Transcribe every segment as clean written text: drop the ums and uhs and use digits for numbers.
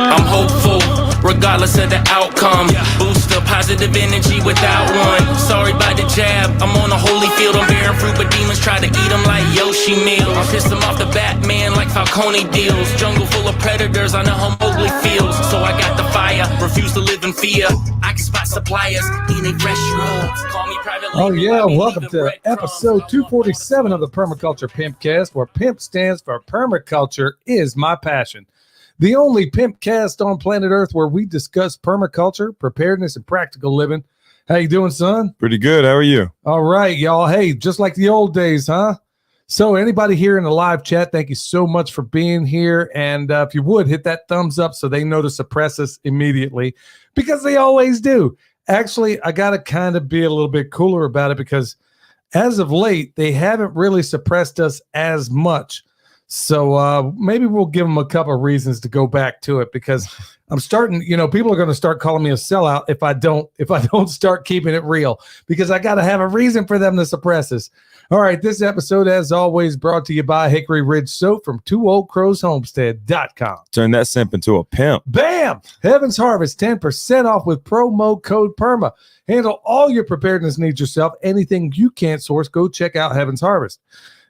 I'm hopeful, regardless of the outcome. Boost up positive energy without one. Sorry about the jab, I'm on a holy field. I'm bearing fruit, but demons try to eat them like Yoshi meals. I'll piss them off the Batman like Falcone deals. Jungle full of predators, I know how Mowgli feels. So I got the fire, refuse to live in fear. I can spot suppliers, eating fresh drugs. Call me privately. Oh yeah, welcome to episode 247 of the Permaculture Pimpcast, where PIMP stands for Permaculture is my passion. The only Pimpcast on planet Earth where we discuss permaculture, preparedness, and practical living. How you doing, son? Pretty good. How are you? All right, y'all. Hey, just like the old days, huh? So anybody here in the live chat, thank you so much for being here. And if you would, hit that thumbs up so they know to suppress us immediately, because they always do. Actually, I got to kind of be a little bit cooler about it, because as of late, they haven't really suppressed us as much. So maybe we'll give them a couple of reasons to go back to it, because I'm starting, people are going to start calling me a sellout if I don't start keeping it real, because I got to have a reason for them to suppress us. All right, this episode, as always, brought to you by Hickory Ridge Soap from twooldcrowshomestead.com. Turn that simp into a pimp. Bam! Heaven's Harvest, 10% off with promo code PERMA. Handle all your preparedness needs yourself. Anything you can't source, go check out Heaven's Harvest.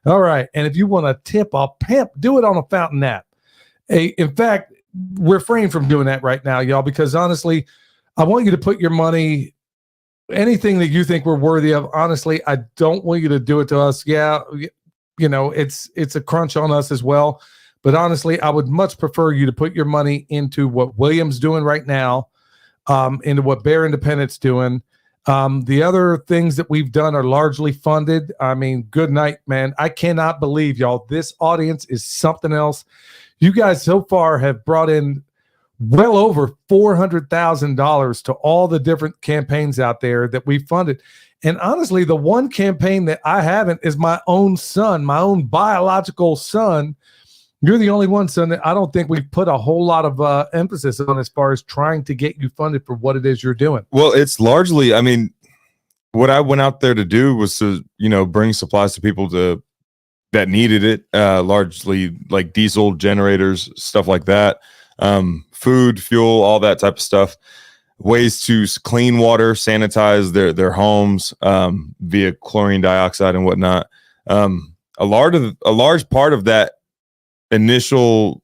All right, and if you want to tip a pimp, do it on a fountain app. In fact, refrain from doing that right now, y'all, because honestly, I want you to put your money, anything that you think we're worthy of. Honestly, I don't want you to do it to us. Yeah, it's a crunch on us as well. But honestly, I would much prefer you to put your money into what William's doing right now, into what Bear Independent's doing. The other things that we've done are largely funded. I mean, good night, man. I cannot believe, y'all, this audience is something else. You guys so far have brought in well over $400,000 to all the different campaigns out there that we funded. And honestly, the one campaign that I haven't is my own son, my own biological son. You're the only one, son, that I don't think we've put a whole lot of emphasis on as far as trying to get you funded for what it is you're doing. Well, it's largely, I mean, what I went out there to do was to, bring supplies to people that needed it, largely like diesel generators, stuff like that, food, fuel, all that type of stuff, ways to clean water, sanitize their homes via chlorine dioxide and whatnot. A large part of that initial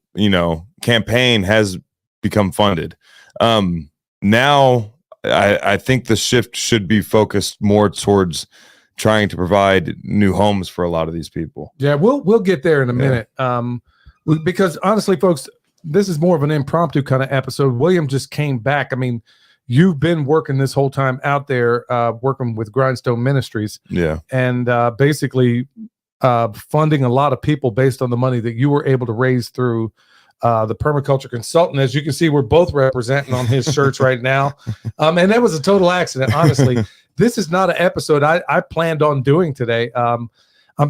campaign has become funded. Now I think the shift should be focused more towards trying to provide new homes for a lot of these people. Yeah, we'll get there in a minute. Because honestly, folks, this is more of an impromptu kind of episode. William just came back. I mean, you've been working this whole time out there, working with Grindstone Ministries. Yeah. And basically funding a lot of people based on the money that you were able to raise through the permaculture consultant. As you can see, we're both representing on his shirts right now. And that was a total accident. Honestly, this is not an episode I planned on doing today. I'm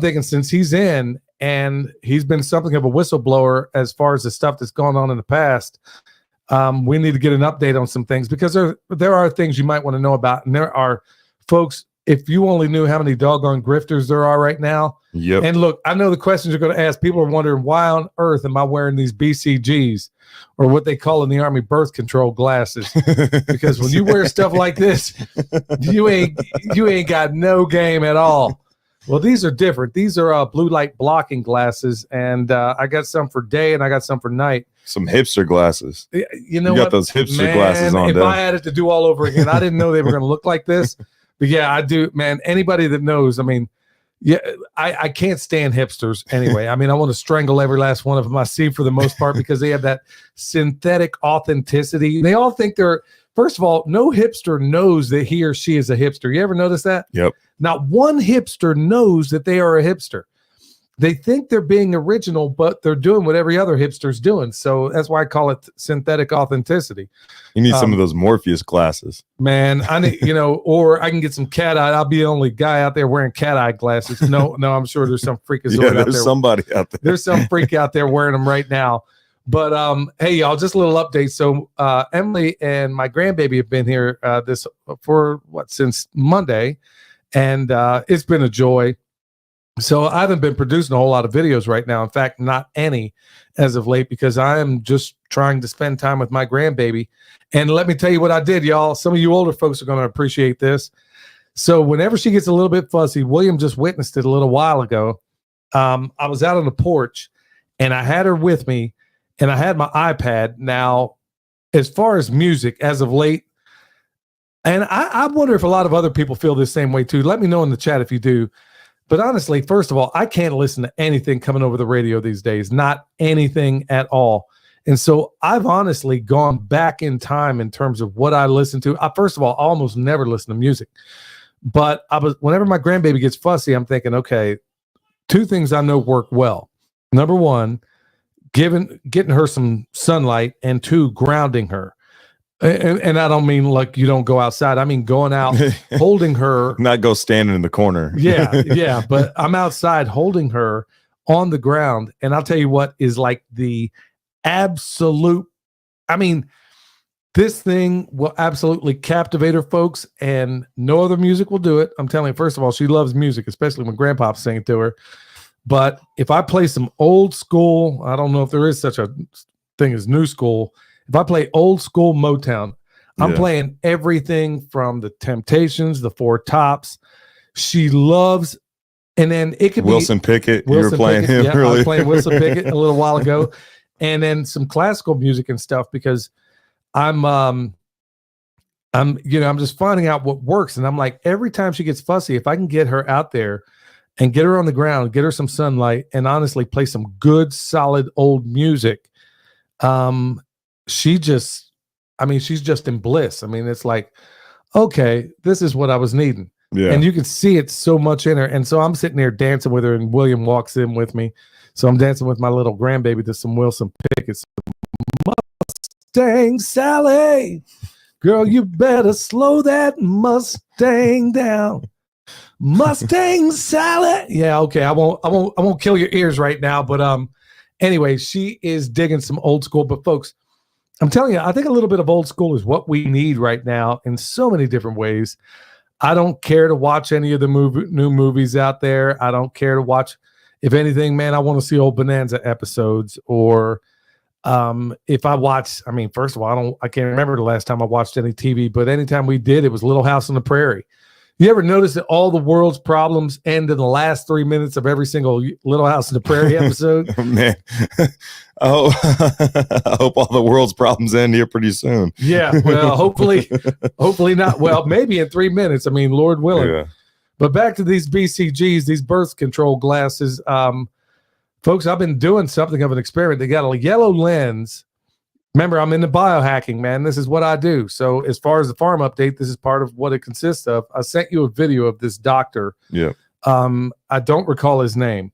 thinking, since he's in and he's been something of a whistleblower as far as the stuff that's gone on in the past, we need to get an update on some things, because there are things you might want to know about. And there are folks, if you only knew how many doggone grifters there are right now. Yep. And look, I know the questions you're going to ask. People are wondering, why on earth am I wearing these BCGs, or what they call in the Army birth control glasses? Because when you wear stuff like this, you ain't got no game at all. Well, these are different. These are blue light blocking glasses, and I got some for day and I got some for night. Some hipster glasses. You know, you got those hipster glasses on. If I had it to do all over again, I didn't know they were going to look like this. But yeah, I do, man. Anybody that knows, I mean, yeah, I can't stand hipsters anyway. I mean, I want to strangle every last one of them I see, for the most part, because they have that synthetic authenticity. They all think they're, first of all, no hipster knows that he or she is a hipster. You ever notice that? Yep. Not one hipster knows that they are a hipster. They think they're being original, but they're doing what every other hipster's doing. So that's why I call it synthetic authenticity. You need some of those Morpheus glasses. Man, I need, or I can get some cat eye. I'll be the only guy out there wearing cat eye glasses. No, I'm sure there's some freakazoid out there. There's somebody out there. There's some freak out there wearing them right now. But hey, y'all, just a little update. So Emily and my grandbaby have been here since Monday, and it's been a joy. So I haven't been producing a whole lot of videos right now. In fact, not any as of late, because I am just trying to spend time with my grandbaby. And let me tell you what I did, y'all. Some of you older folks are going to appreciate this. So whenever she gets a little bit fussy, William just witnessed it a little while ago. I was out on the porch and I had her with me and I had my iPad. Now, as far as music, as of late, and I wonder if a lot of other people feel the same way too. Let me know in the chat if you do. But honestly, first of all, I can't listen to anything coming over the radio these days, not anything at all. And so I've honestly gone back in time in terms of what I listen to. First of all, I almost never listen to music. But whenever my grandbaby gets fussy, I'm thinking, okay, two things I know work well. Number one, getting her some sunlight, and two, grounding her. And I don't mean like you don't go outside. I mean going out, holding her. Not go standing in the corner. Yeah. But I'm outside holding her on the ground. And I'll tell you what is like the absolute, I mean, this thing will absolutely captivate her, folks, and no other music will do it. I'm telling you, first of all, she loves music, especially when Grandpa's singing to her. But if I play some old school, I don't know if there is such a thing as new school. If I play old school Motown, I'm playing everything from the Temptations, the Four Tops. She loves, and then it could Wilson be Pickett. You were playing Pickett. him Yeah, earlier. I was playing Wilson Pickett a little while ago, and then some classical music and stuff because I'm just finding out what works, and I'm like every time she gets fussy, if I can get her out there and get her on the ground, get her some sunlight, and honestly play some good, solid old music. She's just in bliss. I mean, it's like, okay, this is what I was needing. Yeah. And you can see it so much in her. And so I'm sitting there dancing with her, and William walks in with me. So I'm dancing with my little grandbaby to some Wilson Pickett. Mustang Sally, girl, you better slow that Mustang down. Mustang Sally. Yeah, okay. I won't kill your ears right now, but anyway, she is digging some old school. But folks, I'm telling you, I think a little bit of old school is what we need right now in so many different ways. I don't care to watch any of the new movies out there. I don't care to watch. If anything, man, I want to see old Bonanza episodes. Or if I watch, I mean, first of all, I can't remember the last time I watched any TV, but anytime we did, it was Little House on the Prairie. You ever notice that all the world's problems end in the last 3 minutes of every single Little House on the Prairie episode? Oh, man. Oh, I hope all the world's problems end here pretty soon. Yeah, well, hopefully not. Well, maybe in 3 minutes. I mean, Lord willing. Yeah. But back to these BCGs, these birth control glasses. Folks, I've been doing something of an experiment. They got a yellow lens. Remember, I'm into biohacking, man. This is what I do. So as far as the farm update, this is part of what it consists of. I sent you a video of this doctor. Yeah. I don't recall his name,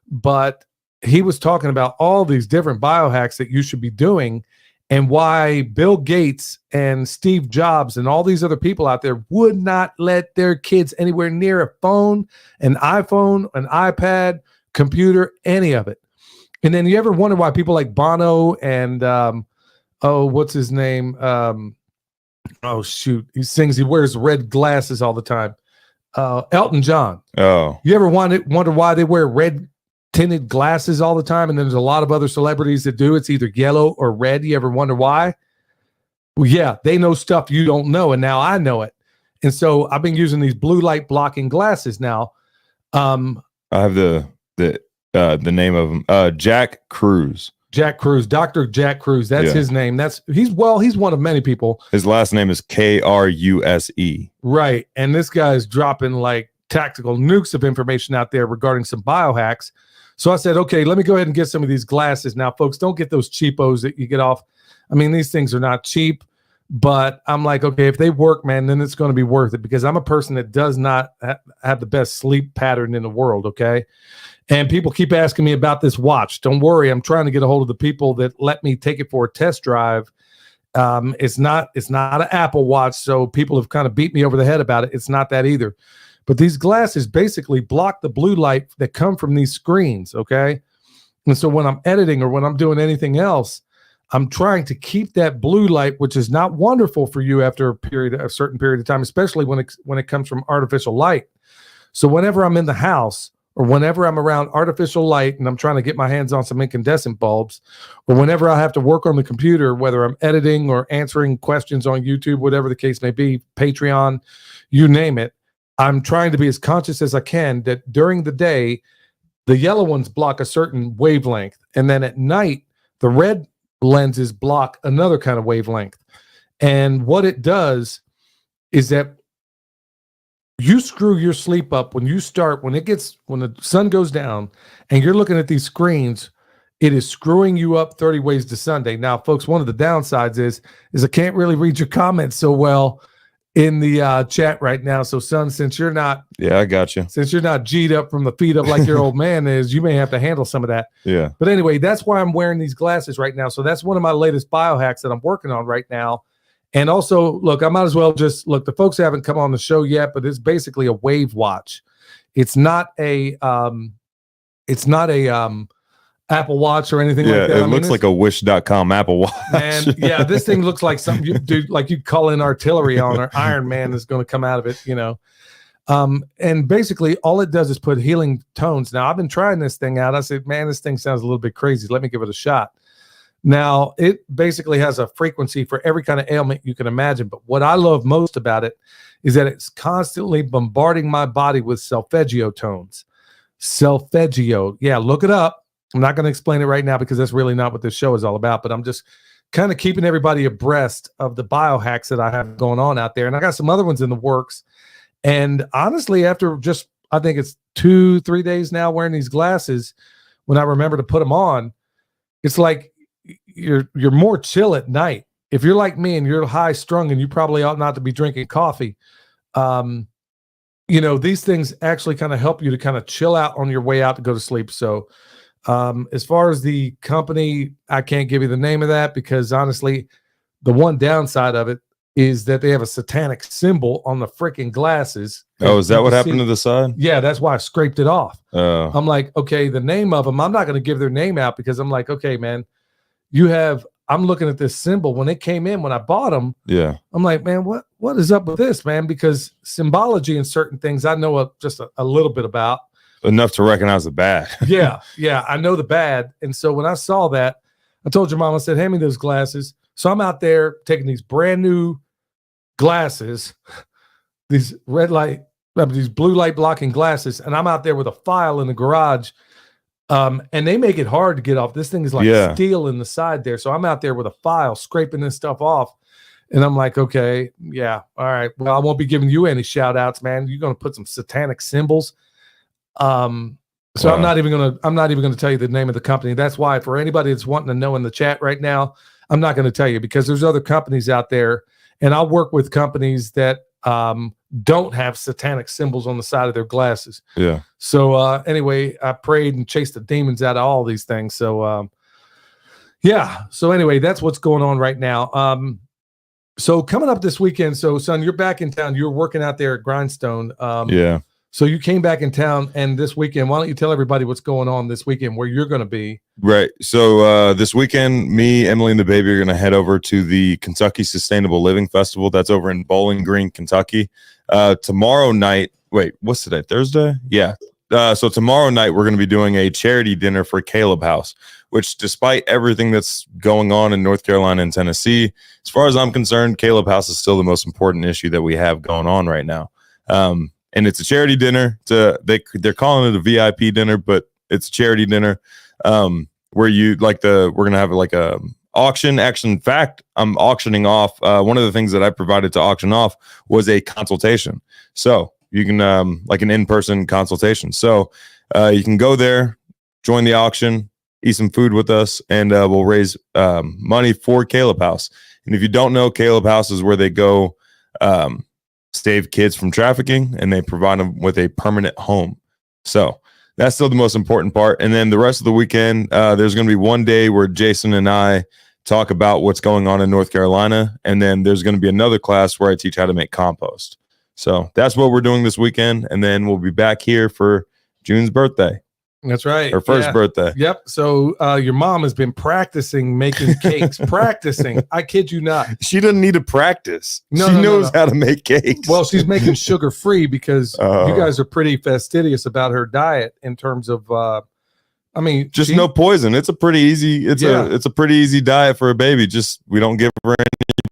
but he was talking about all these different biohacks that you should be doing and why Bill Gates and Steve Jobs and all these other people out there would not let their kids anywhere near a phone, an iPhone, an iPad, computer, any of it. And then you ever wonder why people like Bono and what's his name? Oh shoot, he wears red glasses all the time. Elton John. Oh, you ever wonder why they wear red tinted glasses all the time? And then there's a lot of other celebrities that do. It's either yellow or red. You ever wonder why? Well, yeah, they know stuff you don't know, and now I know it. And so I've been using these blue light blocking glasses now. I have the name of him. Jack Cruz. Jack Cruz, Dr. Jack Cruz. That's his name. He's one of many people. His last name is Kruse. Right. And this guy is dropping like tactical nukes of information out there regarding some biohacks. So I said, okay, let me go ahead and get some of these glasses. Now, folks, don't get those cheapos that you get off. I mean, these things are not cheap, but I'm like, okay, if they work, man, then it's going to be worth it, because I'm a person that does not have the best sleep pattern in the world. Okay. And people keep asking me about this watch. Don't worry. I'm trying to get a hold of the people that let me take it for a test drive. It's not an Apple Watch. So people have kind of beat me over the head about it. It's not that either. But these glasses basically block the blue light that come from these screens. Okay. And so when I'm editing or when I'm doing anything else, I'm trying to keep that blue light, which is not wonderful for you after a certain period of time, especially when it comes from artificial light. So whenever I'm in the house or whenever I'm around artificial light and I'm trying to get my hands on some incandescent bulbs, or whenever I have to work on the computer, whether I'm editing or answering questions on YouTube, whatever the case may be, Patreon, you name it, I'm trying to be as conscious as I can that during the day, the yellow ones block a certain wavelength. And then at night, the red lenses block another kind of wavelength. And what it does is that you screw your sleep up when the sun goes down and you're looking at these screens, it is screwing you up 30 ways to Sunday. Now, folks, one of the downsides is I can't really read your comments so well in the chat right now. So, son, since you're not G'd up from the feet up like your old man is, you may have to handle some of that. Yeah. But anyway, that's why I'm wearing these glasses right now. So that's one of my latest biohacks that I'm working on right now. And also, look, I might as well just look. The folks haven't come on the show yet, but it's basically a wave watch. It's not a Apple Watch or anything like that. It looks like a Wish.com Apple Watch. And yeah, this thing looks like something you do, like you call in artillery on, or Iron Man is going to come out of it, And basically, all it does is put healing tones. Now, I've been trying this thing out. I said, man, this thing sounds a little bit crazy. Let me give it a shot. Now, it basically has a frequency for every kind of ailment you can imagine. But what I love most about it is that it's constantly bombarding my body with solfeggio tones. Solfeggio. Yeah, look it up. I'm not going to explain it right now because that's really not what this show is all about. But I'm just kind of keeping everybody abreast of the biohacks that I have going on out there. And I got some other ones in the works. And honestly, after just, I think it's 2-3 days now wearing these glasses, when I remember to put them on, it's like, you're more chill at night. If you're like me and you're high strung and you probably ought not to be drinking coffee, these things actually kind of help you to kind of chill out on your way out to go to sleep. So as far as the company, I can't give you the name of that because honestly, the one downside of it is that they have a satanic symbol on the freaking glasses. Oh, is that what happened to the side? Yeah, that's why I scraped it off. Oh. I'm like, okay, the name of them, I'm not going to give their name out because I'm like, okay, man, I'm looking at this symbol when it came in, when I bought them. Yeah. I'm like, man, what is up with this, man? Because symbology and certain things I know just a little bit about. Enough to recognize the bad. Yeah, I know the bad. And so when I saw that, I told your mom, I said, hand me those glasses. So I'm out there taking these brand new glasses, these these blue light blocking glasses, and I'm out there with a file in the garage. And they make it hard to get off. This thing is like steel in the side there. So I'm out there with a file scraping this stuff off. And I'm like, okay, yeah, all right. Well, I won't be giving you any shout outs, man. You're going to put some satanic symbols. So wow. I'm not even going to tell you the name of the company. That's why for anybody that's wanting to know in the chat right now, I'm not going to tell you because there's other companies out there and I'll work with companies that, don't have satanic symbols on the side of their glasses. Yeah. So anyway, I prayed and chased the demons out of all these things. So yeah. So anyway, that's what's going on right now. So coming up this weekend. So son, you're back in town. You're working out there at Grindstone. Yeah. So you came back in town, and this weekend, why don't you tell everybody what's going on this weekend, where you're going to be? Right. So this weekend, me, Emily, and the baby are going to head over to the Kentucky Sustainable Living Festival. That's over in Bowling Green, Kentucky. Tomorrow night, wait, what's today? Thursday? Yeah. So tomorrow night, we're going to be doing a charity dinner for Caleb House, which despite everything that's going on in North Carolina and Tennessee, as far as I'm concerned, Caleb House is still the most important issue that we have going on right now. And it's a charity dinner. They're calling it a VIP dinner, but it's a charity dinner where we're gonna have like a auction. Actually, in fact, I'm auctioning off. One of the things that I provided to auction off was a consultation. So you can like an in-person consultation. So you can go there, join the auction, eat some food with us, and we'll raise money for Caleb House. And if you don't know, Caleb House is where they go. Save kids from trafficking, and they provide them with a permanent home. So that's still the most important part. And then the rest of the weekend, there's going to be one day where Jason and I talk about what's going on in North Carolina. And then there's going to be another class where I teach how to make compost. So that's what we're doing this weekend. And then we'll be back here for June's birthday. That's right. Her first birthday. Yep. So your mom has been practicing making cakes. Practicing. I kid you not. She doesn't need to practice. No, she no, knows how to make cakes. Well, she's making sugar free because you guys are pretty fastidious about her diet in terms of just no poison. It's a pretty easy. It's a pretty easy diet for a baby. Just we don't give her any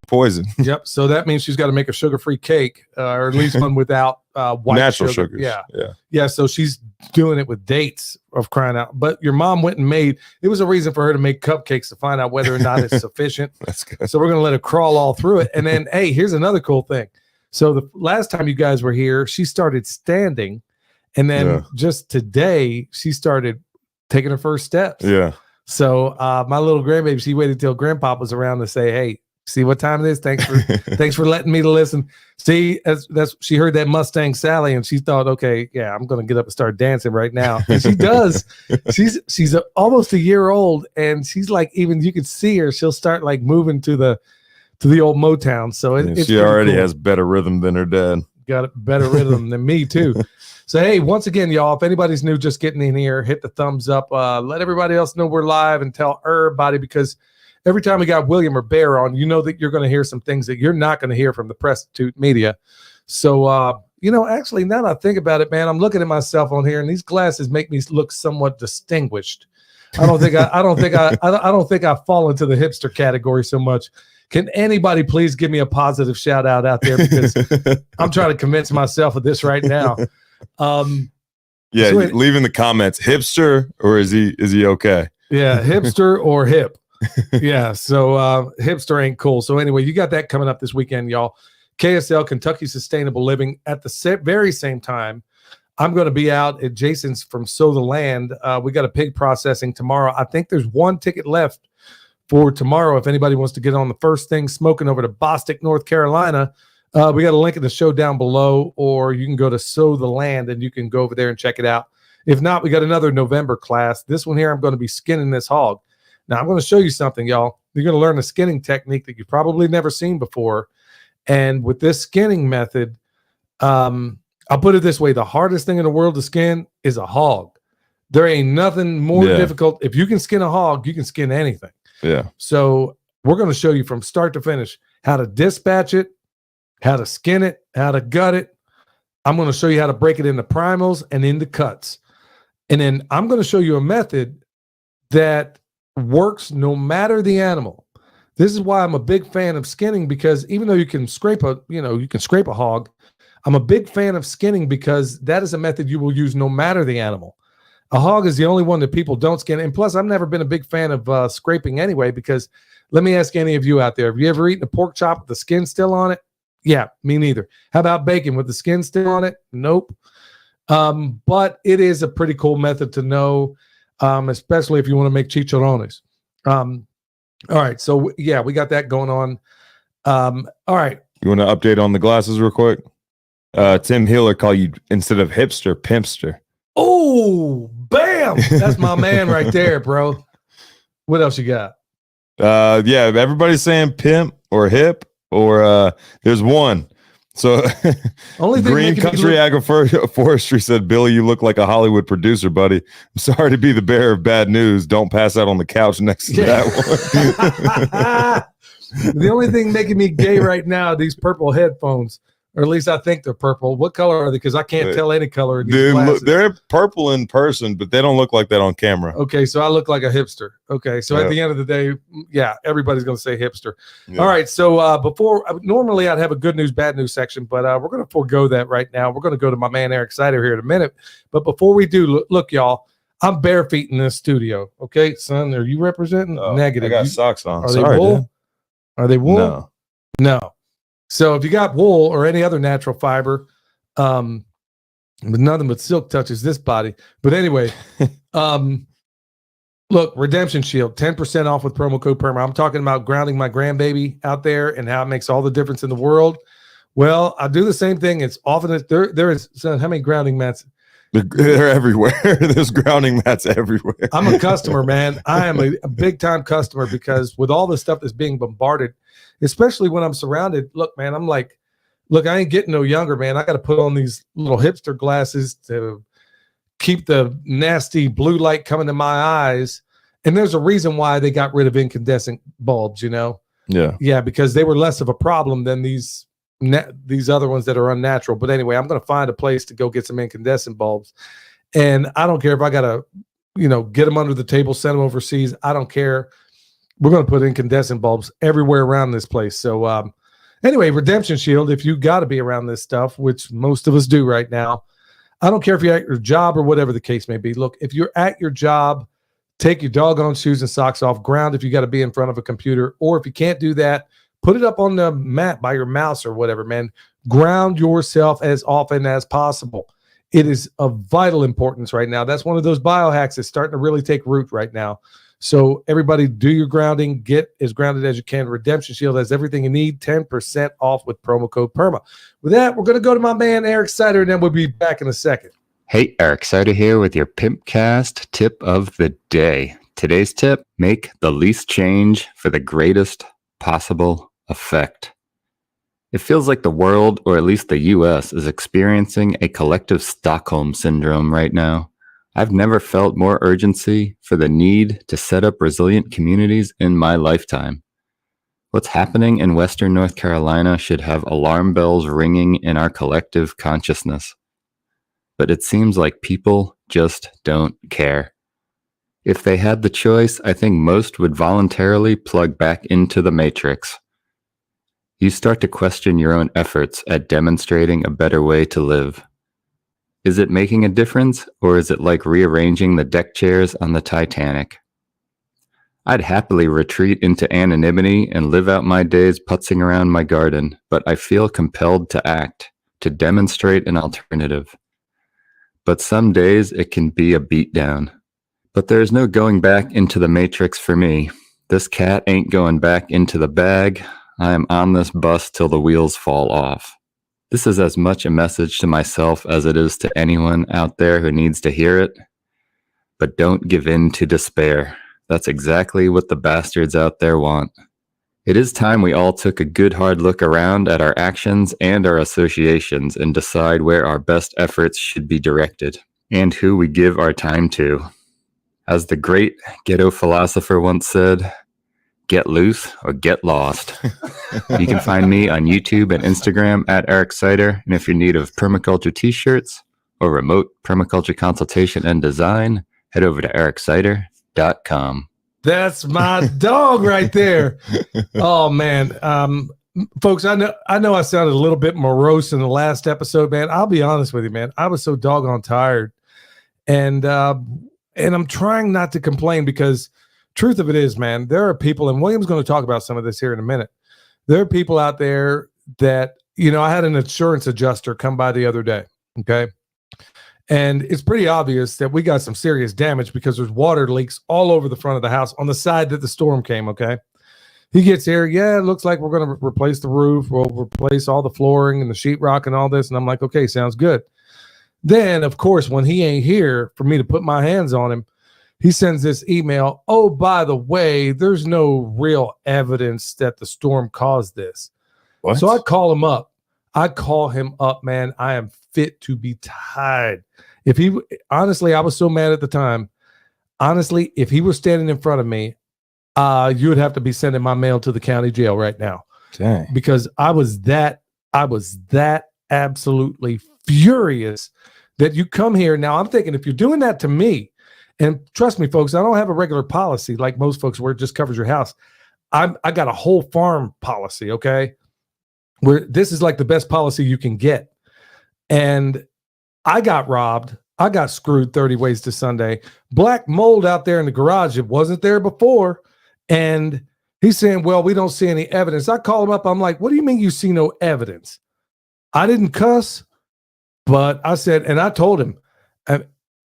poison. Yep. So that means she's got to make a sugar-free cake, or at least one without white natural sugar. sugars. Yeah. So she's doing it with dates, of crying out. But your mom went and made. It was a reason for her to make cupcakes to find out whether or not it's sufficient. That's good. So we're gonna let her crawl all through it. And then, hey, here's another cool thing. So the last time you guys were here, she started standing, and then just today she started taking her first steps. Yeah. So my little grandbaby, she waited till Grandpa was around to say, "Hey, see what time it is? Thanks for letting me to listen." See, that's she heard that Mustang Sally, and she thought, "Okay, yeah, I'm gonna get up and start dancing right now." And she does. She's almost a year old, and she's like, even you can see her. She'll start like moving to the old Motown. So it's she already cool. has better rhythm than her dad. Got a better rhythm than me too. So, hey, once again, y'all, if anybody's new just getting in here, hit the thumbs up. Let everybody else know we're live and tell everybody, because every time we got William or Bear on, you know that you're going to hear some things that you're not going to hear from the prostitute media. So, actually, now that I think about it, man, I'm looking at myself on here, and these glasses make me look somewhat distinguished. I don't think I fall into the hipster category so much. Can anybody please give me a positive shout out there, because I'm trying to convince myself of this right now. Leave in the comments, hipster, or is he okay? Yeah, hipster or hip. Yeah, so hipster ain't cool. So anyway, you got that coming up this weekend, y'all. KSL, Kentucky Sustainable Living. At the very same time, I'm going to be out at Jason's from Sow the Land. We got a pig processing tomorrow. I think there's one ticket left for tomorrow. If anybody wants to get on the first thing smoking over to Bostic, North Carolina, we got a link in the show down below, or you can go to Sow the Land and you can go over there and check it out. If not, we got another November class. This one here, I'm going to be skinning this hog. Now, I'm going to show you something, y'all. You're going to learn a skinning technique that you've probably never seen before. And with this skinning method, I'll put it this way. The hardest thing in the world to skin is a hog. There ain't nothing more difficult. If you can skin a hog, you can skin anything. Yeah. So we're going to show you from start to finish how to dispatch it, how to skin it, how to gut it. I'm going to show you how to break it into primals and into cuts. And then I'm going to show you a method that works no matter the animal. This is why I'm a big fan of skinning, because even though you can scrape a hog, I'm a big fan of skinning because that is a method you will use no matter the animal. A hog is the only one that people don't skin. And plus, I've never been a big fan of scraping anyway, because let me ask any of you out there, have you ever eaten a pork chop with the skin still on it? Yeah, me neither. How about bacon with the skin still on it? Nope. But it is a pretty cool method to know, especially if you want to make chicharrones. All right. So, yeah, we got that going on. All right. You want to update on the glasses real quick? Tim Hiller call you, instead of hipster, pimpster. Oh, bam. That's my man right there, bro. What else you got? Everybody's saying pimp or hip, or there's one. So only thing Green Country Agroforestry said, Billy, you look like a Hollywood producer, buddy. I'm sorry to be the bearer of bad news. Don't pass out on the couch next to that one. The only thing making me gay right now, these purple headphones. Or at least I think they're purple. What color are they? Because I can't tell any color. Dude, they're purple in person, but they don't look like that on camera. Okay, so I look like a hipster. Okay, so at the end of the day, yeah, everybody's going to say hipster. Yeah. All right, so before, normally I'd have a good news, bad news section, but we're going to forego that right now. We're going to go to my man Eric Sider here in a minute. But before we do, look, y'all, I'm bare feet in this studio. Okay, son, are you representing? Negative. I got socks on. Are they wool? Dude. Are they wool? No. So if you got wool or any other natural fiber, but nothing but silk touches this body. But anyway, look, Redemption Shield, 10% off with promo code PERMA. I'm talking about grounding my grandbaby out there and how it makes all the difference in the world. Well, I do the same thing. It's often there is, son, how many grounding mats? They're everywhere. There's grounding mats everywhere. I'm a customer, man. I am a big time customer, because with all the stuff that's being bombarded, especially when I'm surrounded, look, man, I'm like, look, I ain't getting no younger, man. I got to put on these little hipster glasses to keep the nasty blue light coming to my eyes. And there's a reason why they got rid of incandescent bulbs, Yeah, because they were less of a problem than these other ones that are unnatural. But anyway, I'm going to find a place to go get some incandescent bulbs. And I don't care if I got to, get them under the table, send them overseas. I don't care. We're going to put incandescent bulbs everywhere around this place. So anyway, Redemption Shield, if you got to be around this stuff, which most of us do right now, I don't care if you're at your job or whatever the case may be. Look, if you're at your job, take your doggone shoes and socks off. Ground if you got to be in front of a computer. Or if you can't do that, put it up on the mat by your mouse or whatever, man. Ground yourself as often as possible. It is of vital importance right now. That's one of those biohacks that's starting to really take root right now. So everybody do your grounding. Get as grounded as you can. Redemption Shield has everything you need. 10% off with promo code PERMA. With that, we're going to go to my man, Eric Sider, and then we'll be back in a second. Hey, Eric Sider here with your Pimpcast tip of the day. Today's tip, make the least change for the greatest possible effect. It feels like the world, or at least the US, is experiencing a collective Stockholm syndrome right now. I've never felt more urgency for the need to set up resilient communities in my lifetime. What's happening in Western North Carolina should have alarm bells ringing in our collective consciousness. But it seems like people just don't care. If they had the choice, I think most would voluntarily plug back into the matrix. You start to question your own efforts at demonstrating a better way to live. Is it making a difference, or is it like rearranging the deck chairs on the Titanic? I'd happily retreat into anonymity and live out my days putzing around my garden, but I feel compelled to act, to demonstrate an alternative. But some days it can be a beatdown. But there's no going back into the matrix for me. This cat ain't going back into the bag. I am on this bus till the wheels fall off. This is as much a message to myself as it is to anyone out there who needs to hear it. But don't give in to despair. That's exactly what the bastards out there want. It is time we all took a good hard look around at our actions and our associations and decide where our best efforts should be directed and who we give our time to. As the great ghetto philosopher once said, get loose or get lost. You can find me on YouTube and Instagram at Eric Sider. And if you're in need of permaculture t-shirts or remote permaculture consultation and design, head over to ericsider.com. That's my dog right there. Oh, man. Folks, I know I sounded a little bit morose in the last episode, man. I'll be honest with you, man. I was so doggone tired. And I'm trying not to complain because truth of it is, man, there are people, and William's going to talk about some of this here in a minute. There are people out there that, I had an insurance adjuster come by the other day, okay? And it's pretty obvious that we got some serious damage because there's water leaks all over the front of the house on the side that the storm came, okay? He gets here, yeah, it looks like we're going to replace the roof. We'll replace all the flooring and the sheetrock and all this. And I'm like, okay, sounds good. Then, of course, when he ain't here for me to put my hands on him, he sends this email. Oh, by the way, there's no real evidence that the storm caused this. What? So I call him up. Man. I am fit to be tied. Honestly, I was so mad at the time. Honestly, if he was standing in front of me, you would have to be sending my mail to the county jail right now. Dang. Because I was that absolutely furious that you come here. Now I'm thinking if you're doing that to me, and trust me, folks, I don't have a regular policy like most folks where it just covers your house. I got a whole farm policy, okay? Where this is like the best policy you can get. And I got robbed. I got screwed 30 ways to Sunday. Black mold out there in the garage. It wasn't there before. And he's saying, well, we don't see any evidence. I call him up. I'm like, what do you mean you see no evidence? I didn't cuss, but I said, and I told him,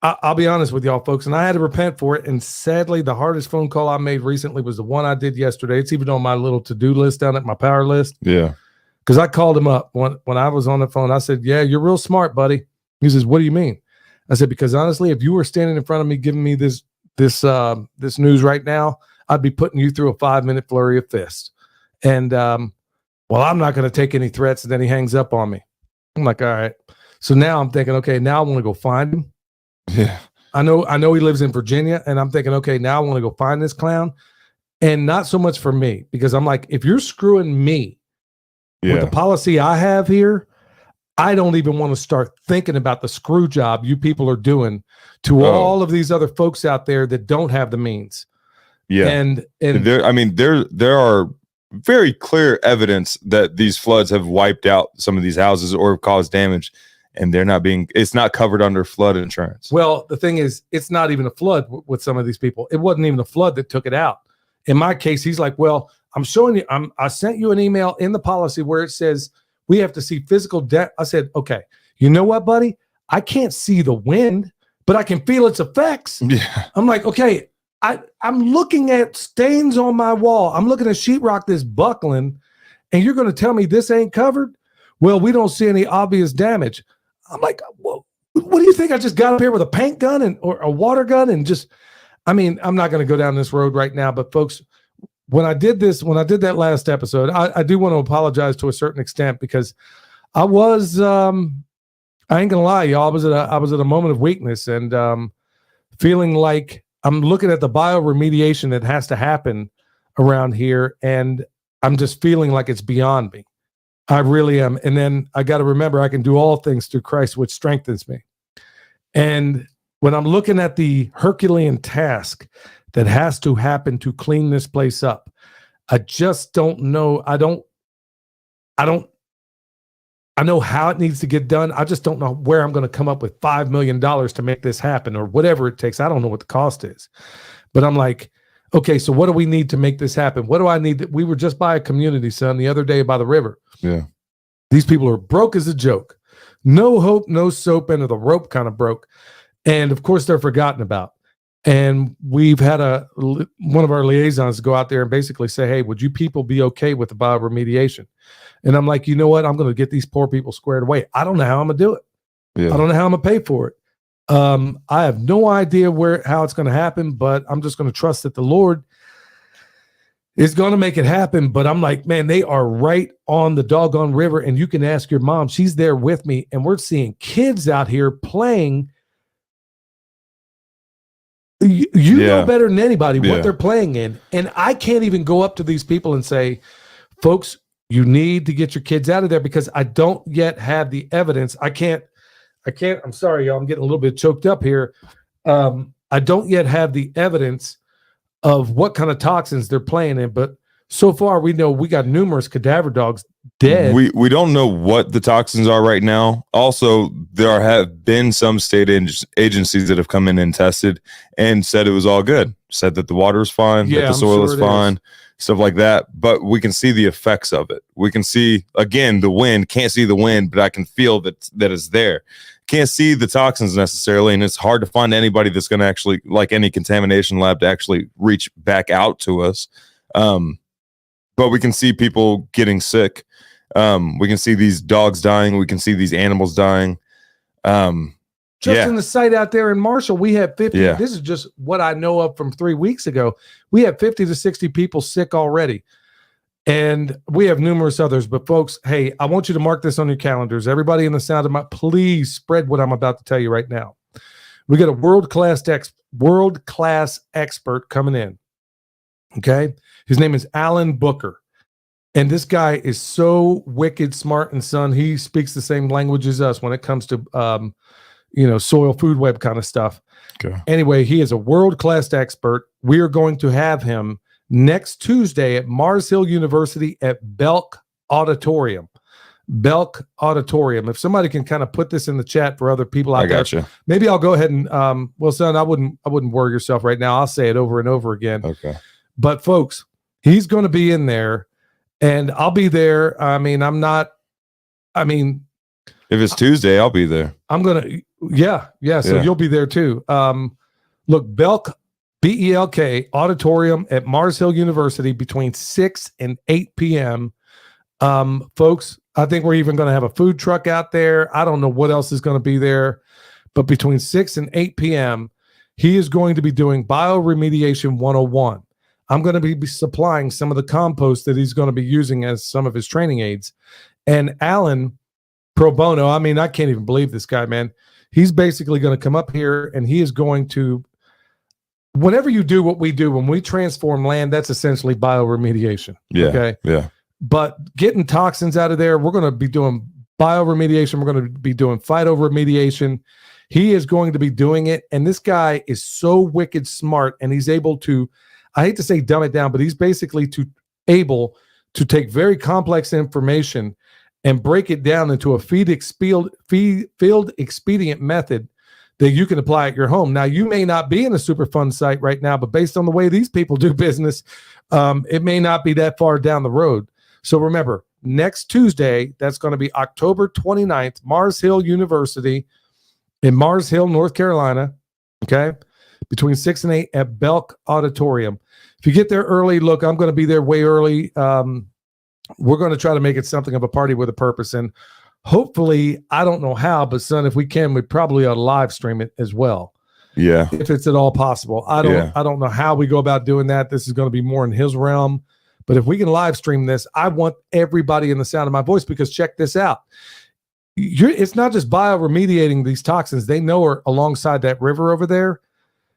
I'll be honest with y'all, folks, and I had to repent for it. And sadly, the hardest phone call I made recently was the one I did yesterday. It's even on my little to-do list down at my power list. Yeah. Because I called him up when I was on the phone. I said, yeah, you're real smart, buddy. He says, what do you mean? I said, because honestly, if you were standing in front of me giving me this news right now, I'd be putting you through a 5-minute flurry of fists. And, well, I'm not going to take any threats. And then he hangs up on me. I'm like, all right. So now I'm thinking, okay, now I want to go find him. Yeah. I know he lives in Virginia, and I'm thinking, okay, now I want to go find this clown. And not so much for me, because I'm like, if you're screwing me with the policy I have here, I don't even want to start thinking about the screw job you people are doing to all of these other folks out there that don't have the means. Yeah. And there are very clear evidence that these floods have wiped out some of these houses or have caused damage, and it's not covered under flood insurance. Well, the thing is, it's not even a flood with some of these people. It wasn't even a flood that took it out. In my case, he's like, well, I'm showing you, I sent you an email in the policy where it says we have to see physical death. I said, okay, you know what, buddy? I can't see the wind, but I can feel its effects. Yeah. I'm like, okay, I'm looking at stains on my wall. I'm looking at sheetrock that's buckling, and you're going to tell me this ain't covered? Well, we don't see any obvious damage. I'm like, well, what do you think? I just got up here with a paint gun or a water gun and just, I mean, I'm not going to go down this road right now, but folks, when I did that last episode, I do want to apologize to a certain extent, because I was, I ain't gonna lie, y'all, I was at a moment of weakness and feeling like I'm looking at the bioremediation that has to happen around here, and I'm just feeling like it's beyond me. I really am. And then I got to remember I can do all things through Christ, which strengthens me. And when I'm looking at the Herculean task that has to happen to clean this place up, I just don't know. I know how it needs to get done. I just don't know where I'm going to come up with $5 million to make this happen, or whatever it takes. I don't know what the cost is, but I'm like, okay, so what do we need to make this happen? What do I need? We were just by a community, son, the other day by the river. Yeah. These people are broke as a joke. No hope, no soap, and the rope kind of broke. And of course they're forgotten about. And we've had one of our liaisons go out there and basically say, hey, would you people be okay with the bioremediation? And I'm like, you know what? I'm going to get these poor people squared away. I don't know how I'm going to do it. Yeah. I don't know how I'm going to pay for it. I have no idea how it's going to happen, but I'm just going to trust that the Lord is going to make it happen. But I'm like, man, they are right on the doggone river. And you can ask your mom. She's there with me. And we're seeing kids out here playing. You know better than anybody what they're playing in. And I can't even go up to these people and say, folks, you need to get your kids out of there, because I don't yet have the evidence. I can't, I'm sorry, y'all, I'm getting a little bit choked up here. I don't yet have the evidence of what kind of toxins they're playing in, but so far we know we got numerous cadaver dogs dead. We don't know what the toxins are right now. Also, there have been some state agencies that have come in and tested and said it was all good. Said that the water is fine, that the soil is fine, stuff like that. But we can see the effects of it. We can see, again, the wind. Can't see the wind, but I can feel that is there. Can't see the toxins necessarily, and it's hard to find anybody that's going to actually, like any contamination lab, to actually reach back out to us. But we can see people getting sick. We can see these dogs dying. We can see these animals dying. Just in the site out there in Marshall, we have 50. Yeah. This is just what I know of from 3 weeks ago. We have 50 to 60 people sick already. And we have numerous others. But folks, hey, I want you to mark this on your calendars. Everybody in the sound of my, please spread what I'm about to tell you right now. We got a world-class expert coming in. Okay. His name is Alan Booker. And this guy is so wicked smart, and son, he speaks the same language as us when it comes to, soil food web kind of stuff. Okay. Anyway, he is a world-class expert. We are going to have him next Tuesday at Mars Hill University at Belk Auditorium. Belk Auditorium. If somebody can kind of put this in the chat for other people out there, maybe I'll go ahead and, well, son, I wouldn't worry yourself right now. I'll say it over and over again. Okay. But folks, he's going to be in there, and I'll be there. If it's Tuesday, I'll be there. I'm going to, so you'll be there too. Look, Belk, BELK Auditorium at Mars Hill University between 6 and 8 p.m. Folks, I think we're even going to have a food truck out there. I don't know what else is going to be there, but between 6 and 8 p.m., he is going to be doing Bioremediation 101. I'm going to be supplying some of the compost that he's going to be using as some of his training aids. And Alan, pro bono, I mean, I can't even believe this guy, man. He's basically going to come up here and he is going to, whenever you do what we do, when we transform land, that's essentially bioremediation. Yeah. Okay. Yeah. But getting toxins out of there, we're going to be doing bioremediation. We're going to be doing phytoremediation. He is going to be doing it. And this guy is so wicked smart, and he's able to, I hate to say dumb it down, but he's basically able to take very complex information and break it down into a field expedient method that you can apply at your home. Now, you may not be in a super fun site right now, but based on the way these people do business, it may not be that far down the road. So remember, next Tuesday, that's going to be October 29th, Mars Hill University in Mars Hill, North Carolina, okay, between 6 and 8 at Belk Auditorium. If you get there early, look, I'm going to be there way early. We're going to try to make it something of a party with a purpose. And hopefully, I don't know how, but son, if we can, we probably ought to live stream it as well. Yeah. If it's at all possible. I don't know how we go about doing that. This is going to be more in his realm. But if we can live stream this, I want everybody in the sound of my voice, because check this out. It's not just bioremediating these toxins. They know are alongside that river over there.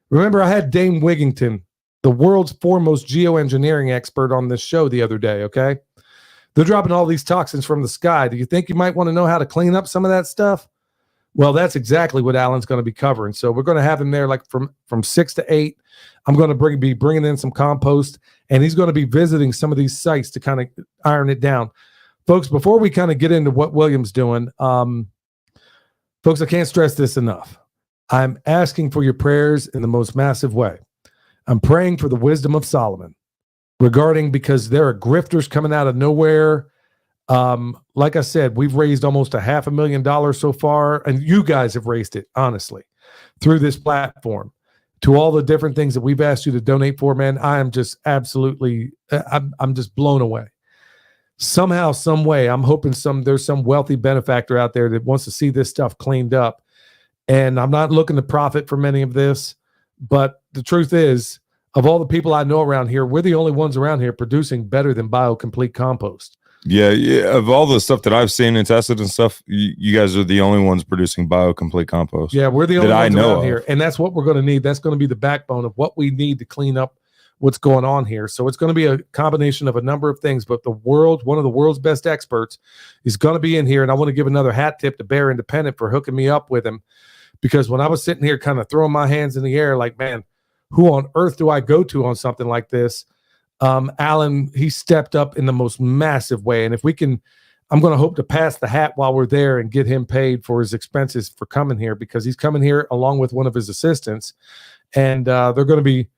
Remember, I had Dame Wigington, the world's foremost geoengineering expert, on this show the other day, okay? They're dropping all these toxins from the sky. Do you think you might want to know how to clean up some of that stuff? Well, that's exactly what Alan's going to be covering. So we're going to have him there like from 6 to 8. I'm going to be bringing in some compost, and he's going to be visiting some of these sites to kind of iron it down. Folks, before we kind of get into what William's doing, folks, I can't stress this enough. I'm asking for your prayers in the most massive way. I'm praying for the wisdom of Solomon because there are grifters coming out of nowhere. Like I said, we've raised almost $500,000 so far, and you guys have raised it, honestly, through this platform. To all the different things that we've asked you to donate for, man, I am just absolutely, I'm just blown away. Somehow, some way, I'm hoping there's some wealthy benefactor out there that wants to see this stuff cleaned up. And I'm not looking to profit from any of this, but the truth is, of all the people I know around here, we're the only ones around here producing better than BioComplete compost. Yeah. Of all the stuff that I've seen and tested and stuff, you guys are the only ones producing BioComplete compost. Yeah, we're the only ones around here. Of. And that's what we're going to need. That's going to be the backbone of what we need to clean up what's going on here. So it's going to be a combination of a number of things, but one of the world's best experts is going to be in here. And I want to give another hat tip to Bear Independent for hooking me up with him, because when I was sitting here kind of throwing my hands in the air, like, man, who on earth do I go to on something like this? Alan, he stepped up in the most massive way. And if we can, I'm going to hope to pass the hat while we're there and get him paid for his expenses for coming here, because he's coming here along with one of his assistants, and they're going to be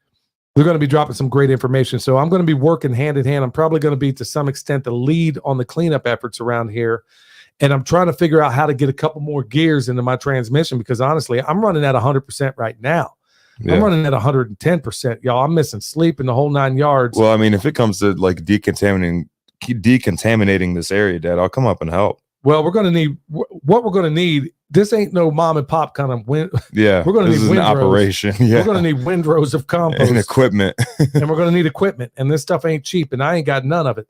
dropping some great information. So I'm going to be working hand in hand. I'm probably going to be, to some extent, the lead on the cleanup efforts around here. And I'm trying to figure out how to get a couple more gears into my transmission, because honestly, I'm running at 100% right now. Yeah. I'm running at 110%, y'all. I'm missing sleep in the whole 9 yards. Well, I mean, if it comes to like decontaminating this area, Dad, I'll come up and help. Well, we're going to need what we're going to need. This ain't no mom and pop kind of wind. Yeah, we're going to need an operation. Yeah, we're going to need windrows of compost and equipment, and we're going to need equipment. And this stuff ain't cheap, and I ain't got none of it.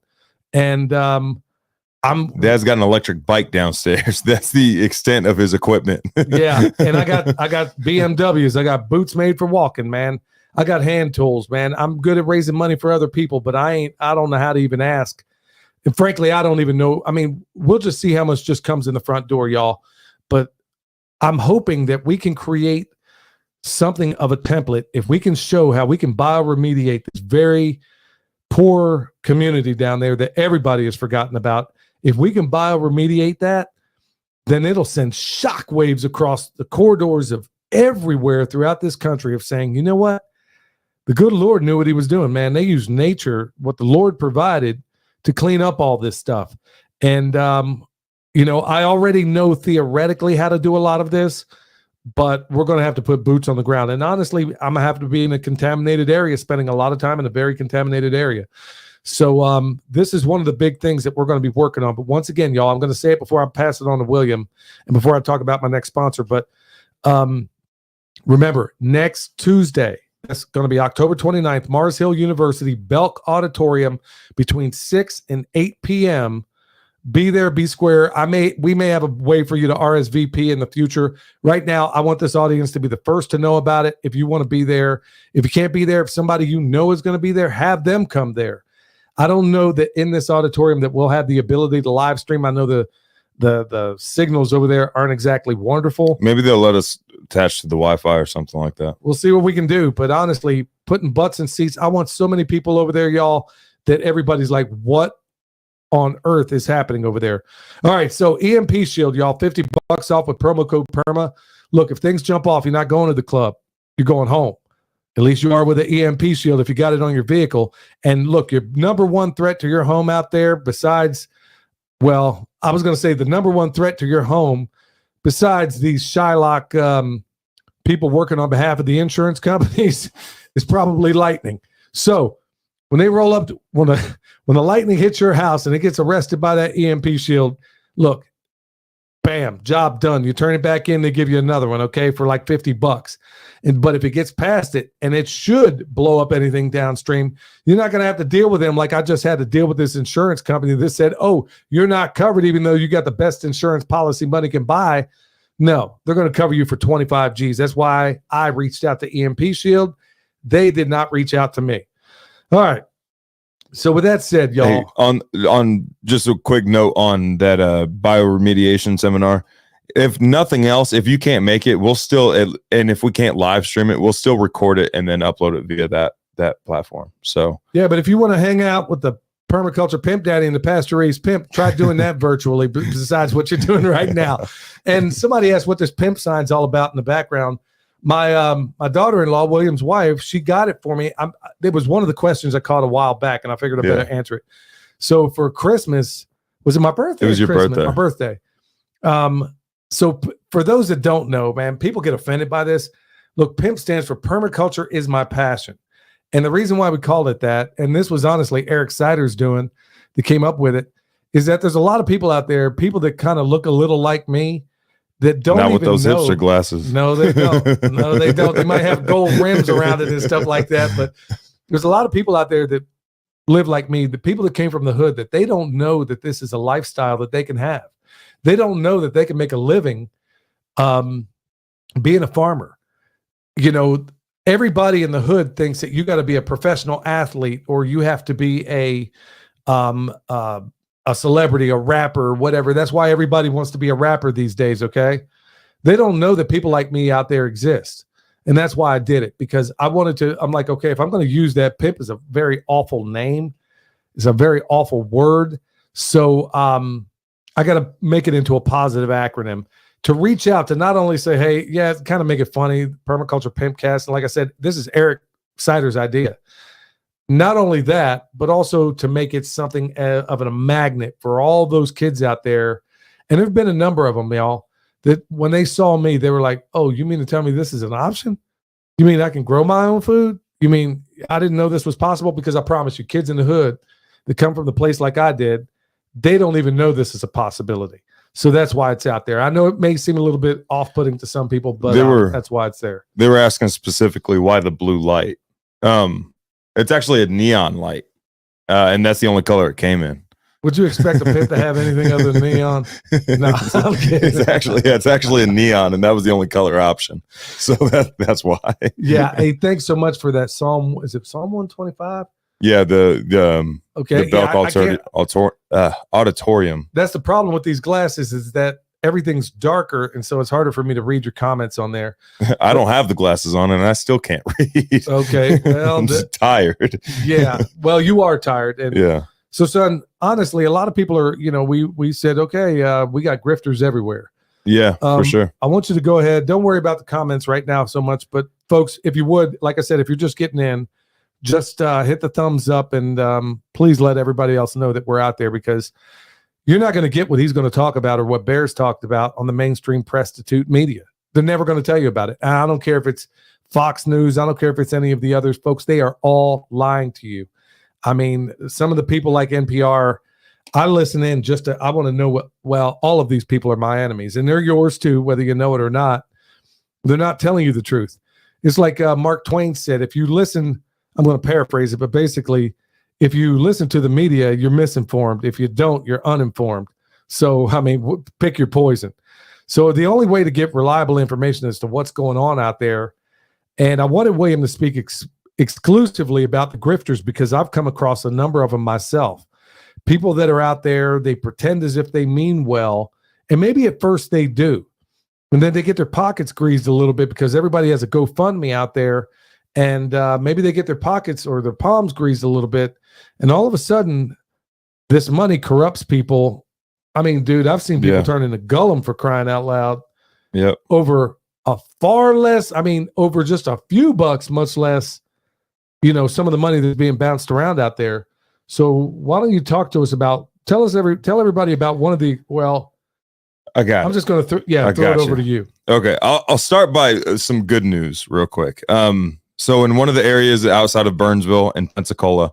And Dad's got an electric bike downstairs. That's the extent of his equipment. Yeah, and I got BMWs. I got boots made for walking, man. I got hand tools, man. I'm good at raising money for other people, but I don't know how to even ask. And frankly, I don't even know. I mean, we'll just see how much just comes in the front door, y'all. But I'm hoping that we can create something of a template. If we can show how we can bioremediate this very poor community down there that everybody has forgotten about. If we can bioremediate that, then it'll send shockwaves across the corridors of everywhere throughout this country of saying, you know what? The good Lord knew what he was doing, man. They used nature, what the Lord provided, to clean up all this stuff. And, I already know theoretically how to do a lot of this, but we're going to have to put boots on the ground. And honestly, I'm going to have to be in a contaminated area, spending a lot of time in a very contaminated area. So this is one of the big things that we're going to be working on. But once again, y'all, I'm going to say it before I pass it on to William and before I talk about my next sponsor. But remember, next Tuesday, that's going to be October 29th, Mars Hill University, Belk Auditorium, between 6 and 8 p.m. Be there, be square. We may have a way for you to RSVP in the future. Right now, I want this audience to be the first to know about it. If you want to be there, if you can't be there, if somebody you know is going to be there, have them come there. I don't know that in this auditorium that we'll have the ability to live stream. I know the signals over there aren't exactly wonderful. Maybe they'll let us attach to the Wi-Fi or something like that. We'll see what we can do. But honestly, putting butts in seats, I want so many people over there, y'all, that everybody's like, what on earth is happening over there? All right, so EMP Shield, y'all, $50 off with promo code PERMA. Look, if things jump off, you're not going to the club. You're going home. At least you are with the EMP Shield if you got it on your vehicle. And look, your number one threat to your home out there, besides, well, I was going to say the number one threat to your home, besides these Shylock people working on behalf of the insurance companies, is probably lightning. So when they roll up, when the lightning hits your house and it gets arrested by that EMP Shield, look, bam, job done. You turn it back in, they give you another one, okay, for like $50. But if it gets past it, and it should blow up anything downstream, you're not going to have to deal with them like I just had to deal with this insurance company that said, oh, you're not covered even though you got the best insurance policy money can buy. No, they're going to cover you for 25 G's. That's why I reached out to EMP Shield. They did not reach out to me. All right. So with that said, y'all, hey, on just a quick note on that bioremediation seminar, if nothing else, if you can't make it, we'll still, and if we can't live stream it, we'll still record it and then upload it via that platform. So yeah, but if you want to hang out with the permaculture pimp daddy and the pasture raised pimp, try doing that virtually besides what you're doing right now. And somebody asked what this pimp sign's all about in the background. My daughter-in-law, William's wife, she got it for me. It was one of the questions I caught a while back, and I figured I better answer it. So for Christmas, was it my birthday? It was your birthday. My birthday. So for those that don't know, man, people get offended by this. Look, PIMP stands for Permaculture is My Passion. And the reason why we called it that, and this was honestly Eric Sider's doing, that came up with it, is that there's a lot of people out there, people that kind of look a little like me, that don't not even with those know. hipster glasses. No, they don't. No, they don't. They might have gold rims around it and stuff like that. But there's a lot of people out there that live like me, the people that came from the hood, that they don't know that this is a lifestyle that they can have. They don't know that they can make a living being a farmer. You know, everybody in the hood thinks that you got to be a professional athlete or you have to be a celebrity, a rapper, whatever. That's why everybody wants to be a rapper these days, okay? They don't know that people like me out there exist. And that's why I did it, because I wanted to, I'm like, okay, if I'm going to use that, PIP is a very awful name. It's a very awful word. So I got to make it into a positive acronym to reach out to not only say, hey, yeah, kind of make it funny, Permaculture Pimpcast. And like I said, this is Eric Sider's idea. Not only that, but also to make it something of a magnet for all those kids out there. And there have been a number of them, y'all, that when they saw me, they were like, oh, you mean to tell me this is an option? You mean I can grow my own food? You mean I didn't know this was possible? Because I promise you, kids in the hood that come from the place like I did, they don't even know this is a possibility. So that's why it's out there. I know it may seem a little bit off-putting to some people, but that's why it's there. They were asking specifically why the blue light. It's actually a neon light, and that's the only color it came in. Would you expect a pit to have anything other than neon? No, I'm kidding. It's actually a neon, and that was the only color option. So that's why. Yeah. Hey, thanks so much for that Psalm. Is it Psalm 125? Yeah, the Belk auditorium. That's the problem with these glasses, is that everything's darker, and so it's harder for me to read your comments on there. I don't have the glasses on, and I still can't read. Okay, well, I'm just tired. Yeah, well, you are tired, and yeah. So, son, honestly, a lot of people are. You know, we said, okay, we got grifters everywhere. Yeah, for sure. I want you to go ahead. Don't worry about the comments right now so much, but folks, if you would, like I said, if you're just getting in, just hit the thumbs up and please let everybody else know that we're out there, because you're not going to get what he's going to talk about or what Bear's talked about on the mainstream prostitute media. They're never going to tell you about it. And I don't care if it's Fox News. I don't care if it's any of the others, folks. They are all lying to you. I mean, some of the people like NPR, I listen in just to, I want to know what, well, all of these people are my enemies, and they're yours too, whether you know it or not. They're not telling you the truth. It's like Mark Twain said, if you listen, I'm going to paraphrase it, but basically, if you listen to the media, you're misinformed. If you don't, you're uninformed. So, I mean, pick your poison. So the only way to get reliable information as to what's going on out there, and I wanted William to speak exclusively about the grifters because I've come across a number of them myself. People that are out there, they pretend as if they mean well, and maybe at first they do. And then they get their pockets greased a little bit because everybody has a GoFundMe out there, and maybe they get their pockets or their palms greased a little bit, and all of a sudden, this money corrupts people. I mean, dude, I've seen people turn into Gollum for crying out loud. Yep. Over a far less, I mean, over just a few bucks, much less, you know, some of the money that's being bounced around out there. So why don't you talk to us about, tell everybody about one of the, well, I'm just going to throw it over to you. Okay. I'll start by some good news real quick. So in one of the areas outside of Burnsville and Pensacola,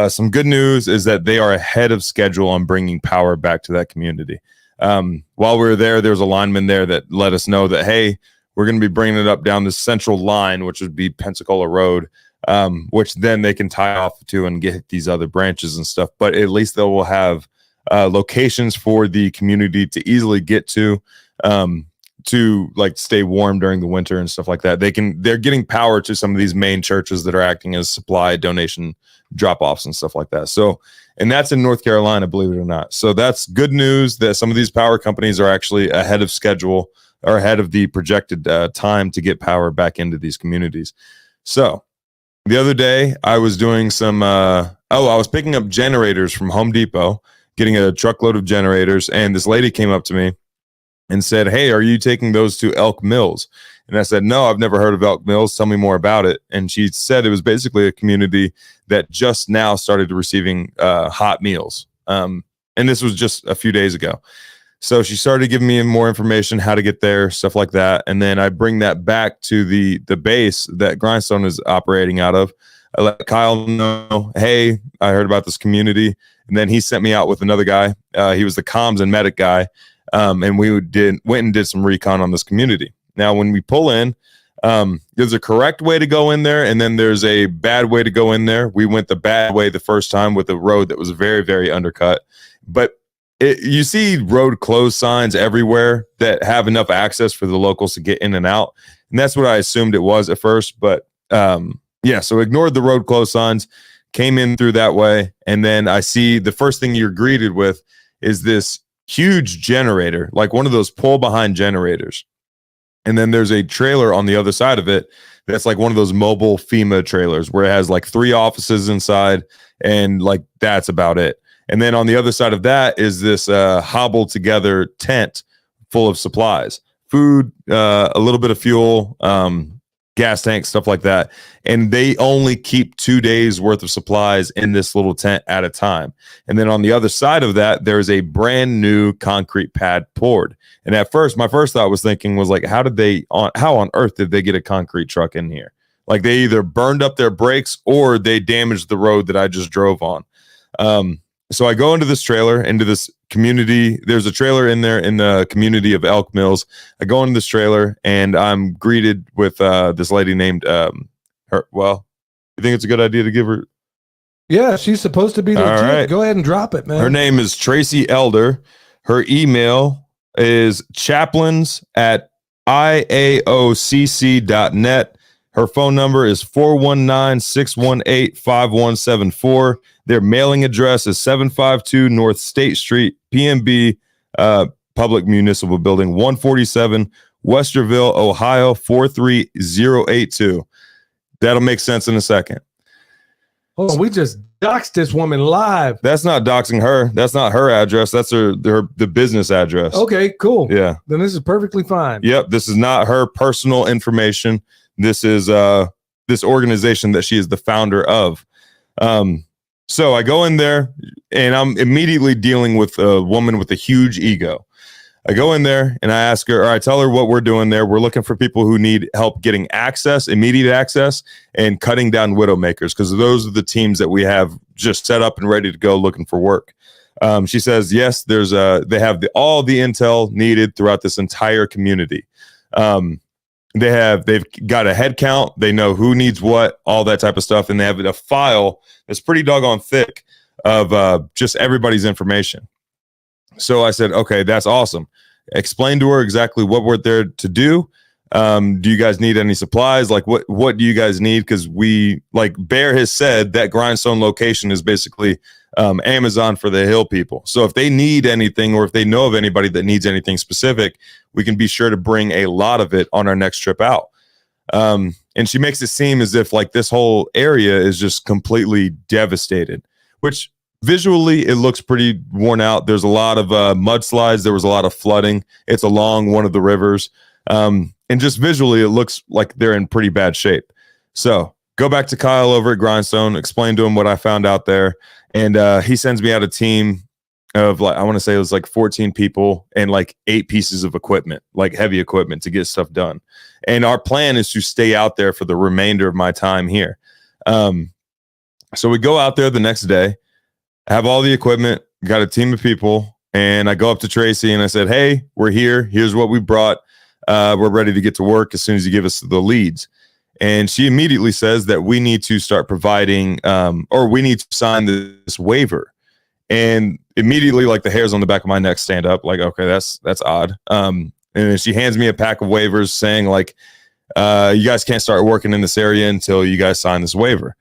some good news is that they are ahead of schedule on bringing power back to that community. While we were there was a lineman there that let us know that, hey, we're going to be bringing it up down this central line, which would be Pensacola Road, which then they can tie off to and get these other branches and stuff. But at least they will have locations for the community to easily get to like stay warm during the winter and stuff like that. They're getting power to some of these main churches that are acting as supply donation drop-offs and stuff like that. So, and that's in North Carolina, believe it or not. So that's good news that some of these power companies are actually ahead of schedule or ahead of the projected time to get power back into these communities. So the other day I was doing some, I was picking up generators from Home Depot, getting a truckload of generators. And this lady came up to me and said, hey, are you taking those to Elk Mills? And I said, no, I've never heard of Elk Mills. Tell me more about it. And she said it was basically a community that just now started receiving hot meals. And this was just a few days ago. So she started giving me more information, how to get there, stuff like that. And then I bring that back to the base that Grindstone is operating out of. I let Kyle know, hey, I heard about this community. And then he sent me out with another guy. He was the comms and medic guy. And we went and did some recon on this community. Now, when we pull in, there's a correct way to go in there, and then there's a bad way to go in there. We went the bad way the first time with a road that was very, very undercut. But you see road closed signs everywhere that have enough access for the locals to get in and out. And that's what I assumed it was at first. But so ignored the road closed signs, came in through that way. And then I see the first thing you're greeted with is this huge generator, like one of those pull behind generators. And then there's a trailer on the other side of it that's like one of those mobile FEMA trailers where it has like 3 offices inside, and like that's about it. And then on the other side of that is this hobbled together tent full of supplies, food, a little bit of fuel, gas tanks, stuff like that. And they only keep 2 days worth of supplies in this little tent at a time. And then on the other side of that, there's a brand new concrete pad poured. And at first, my first thought was like, how on earth did they get a concrete truck in here? Like they either burned up their brakes or they damaged the road that I just drove on. So I go into this trailer, into this community. There's a trailer in there in the community of Elk Mills. I go into this trailer and I'm greeted with this lady named her. Well, you think it's a good idea to give her? Yeah, she's supposed to be legit. All right. Go ahead and drop it, man. Her name is Tracy Elder. Her email is chaplains@iaocc.net. Her phone number is 419-618-5174. Their mailing address is 752 North State Street, PMB, Public Municipal Building, 147, Westerville, Ohio, 43082. That'll make sense in a second. Oh, we just doxed this woman live. That's not doxing her. That's not her address. That's the business address. Okay, cool. Yeah. Then this is perfectly fine. Yep. This is not her personal information. This is this organization that she is the founder of. So I go in there and I'm immediately dealing with a woman with a huge ego. I go in there and I ask her, or I tell her what we're doing there. We're looking for people who need help getting access, immediate access, and cutting down widowmakers, because those are the teams that we have just set up and ready to go looking for work. She says, yes, they have all the intel needed throughout this entire community. they've got a head count. They know who needs what, all that type of stuff. And they have a file that's pretty doggone thick of just everybody's information. So I said, okay, that's awesome. Explain to her exactly what we're there to do. Do you guys need any supplies? Like what do you guys need? Because we, like Bear has said, that Grindstone location is basically Amazon for the hill people. So if they need anything, or if they know of anybody that needs anything specific, we can be sure to bring a lot of it on our next trip out. And she makes it seem as if like this whole area is just completely devastated, which visually it looks pretty worn out. There's a lot of mudslides. There was a lot of flooding. It's along one of the rivers. And just visually, it looks like they're in pretty bad shape. So go back to Kyle over at Grindstone, explain to him what I found out there. And he sends me out a team of, like, I want to say it was like 14 people and like 8 pieces of equipment, like heavy equipment, to get stuff done. And our plan is to stay out there for the remainder of my time here. So we go out there the next day, have all the equipment, got a team of people, and I go up to Tracy and I said, hey, we're here. Here's what we brought. We're ready to get to work as soon as you give us the leads. And she immediately says that we need to start providing, or we need to sign this waiver. And immediately, like, the hairs on the back of my neck stand up, like, okay, that's odd. And then she hands me a pack of waivers saying, like, you guys can't start working in this area until you guys sign this waiver.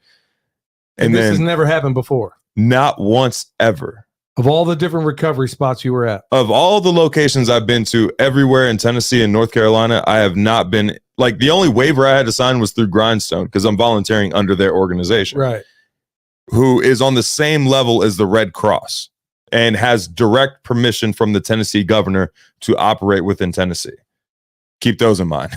And this has never happened before. Not once ever. Of all the different recovery spots you were at, of all the locations I've been to everywhere in Tennessee and North Carolina, I have not been, like, the only waiver I had to sign was through Grindstone because I'm volunteering under their organization, right? Who is on the same level as the Red Cross and has direct permission from the Tennessee governor to operate within Tennessee. Keep those in mind.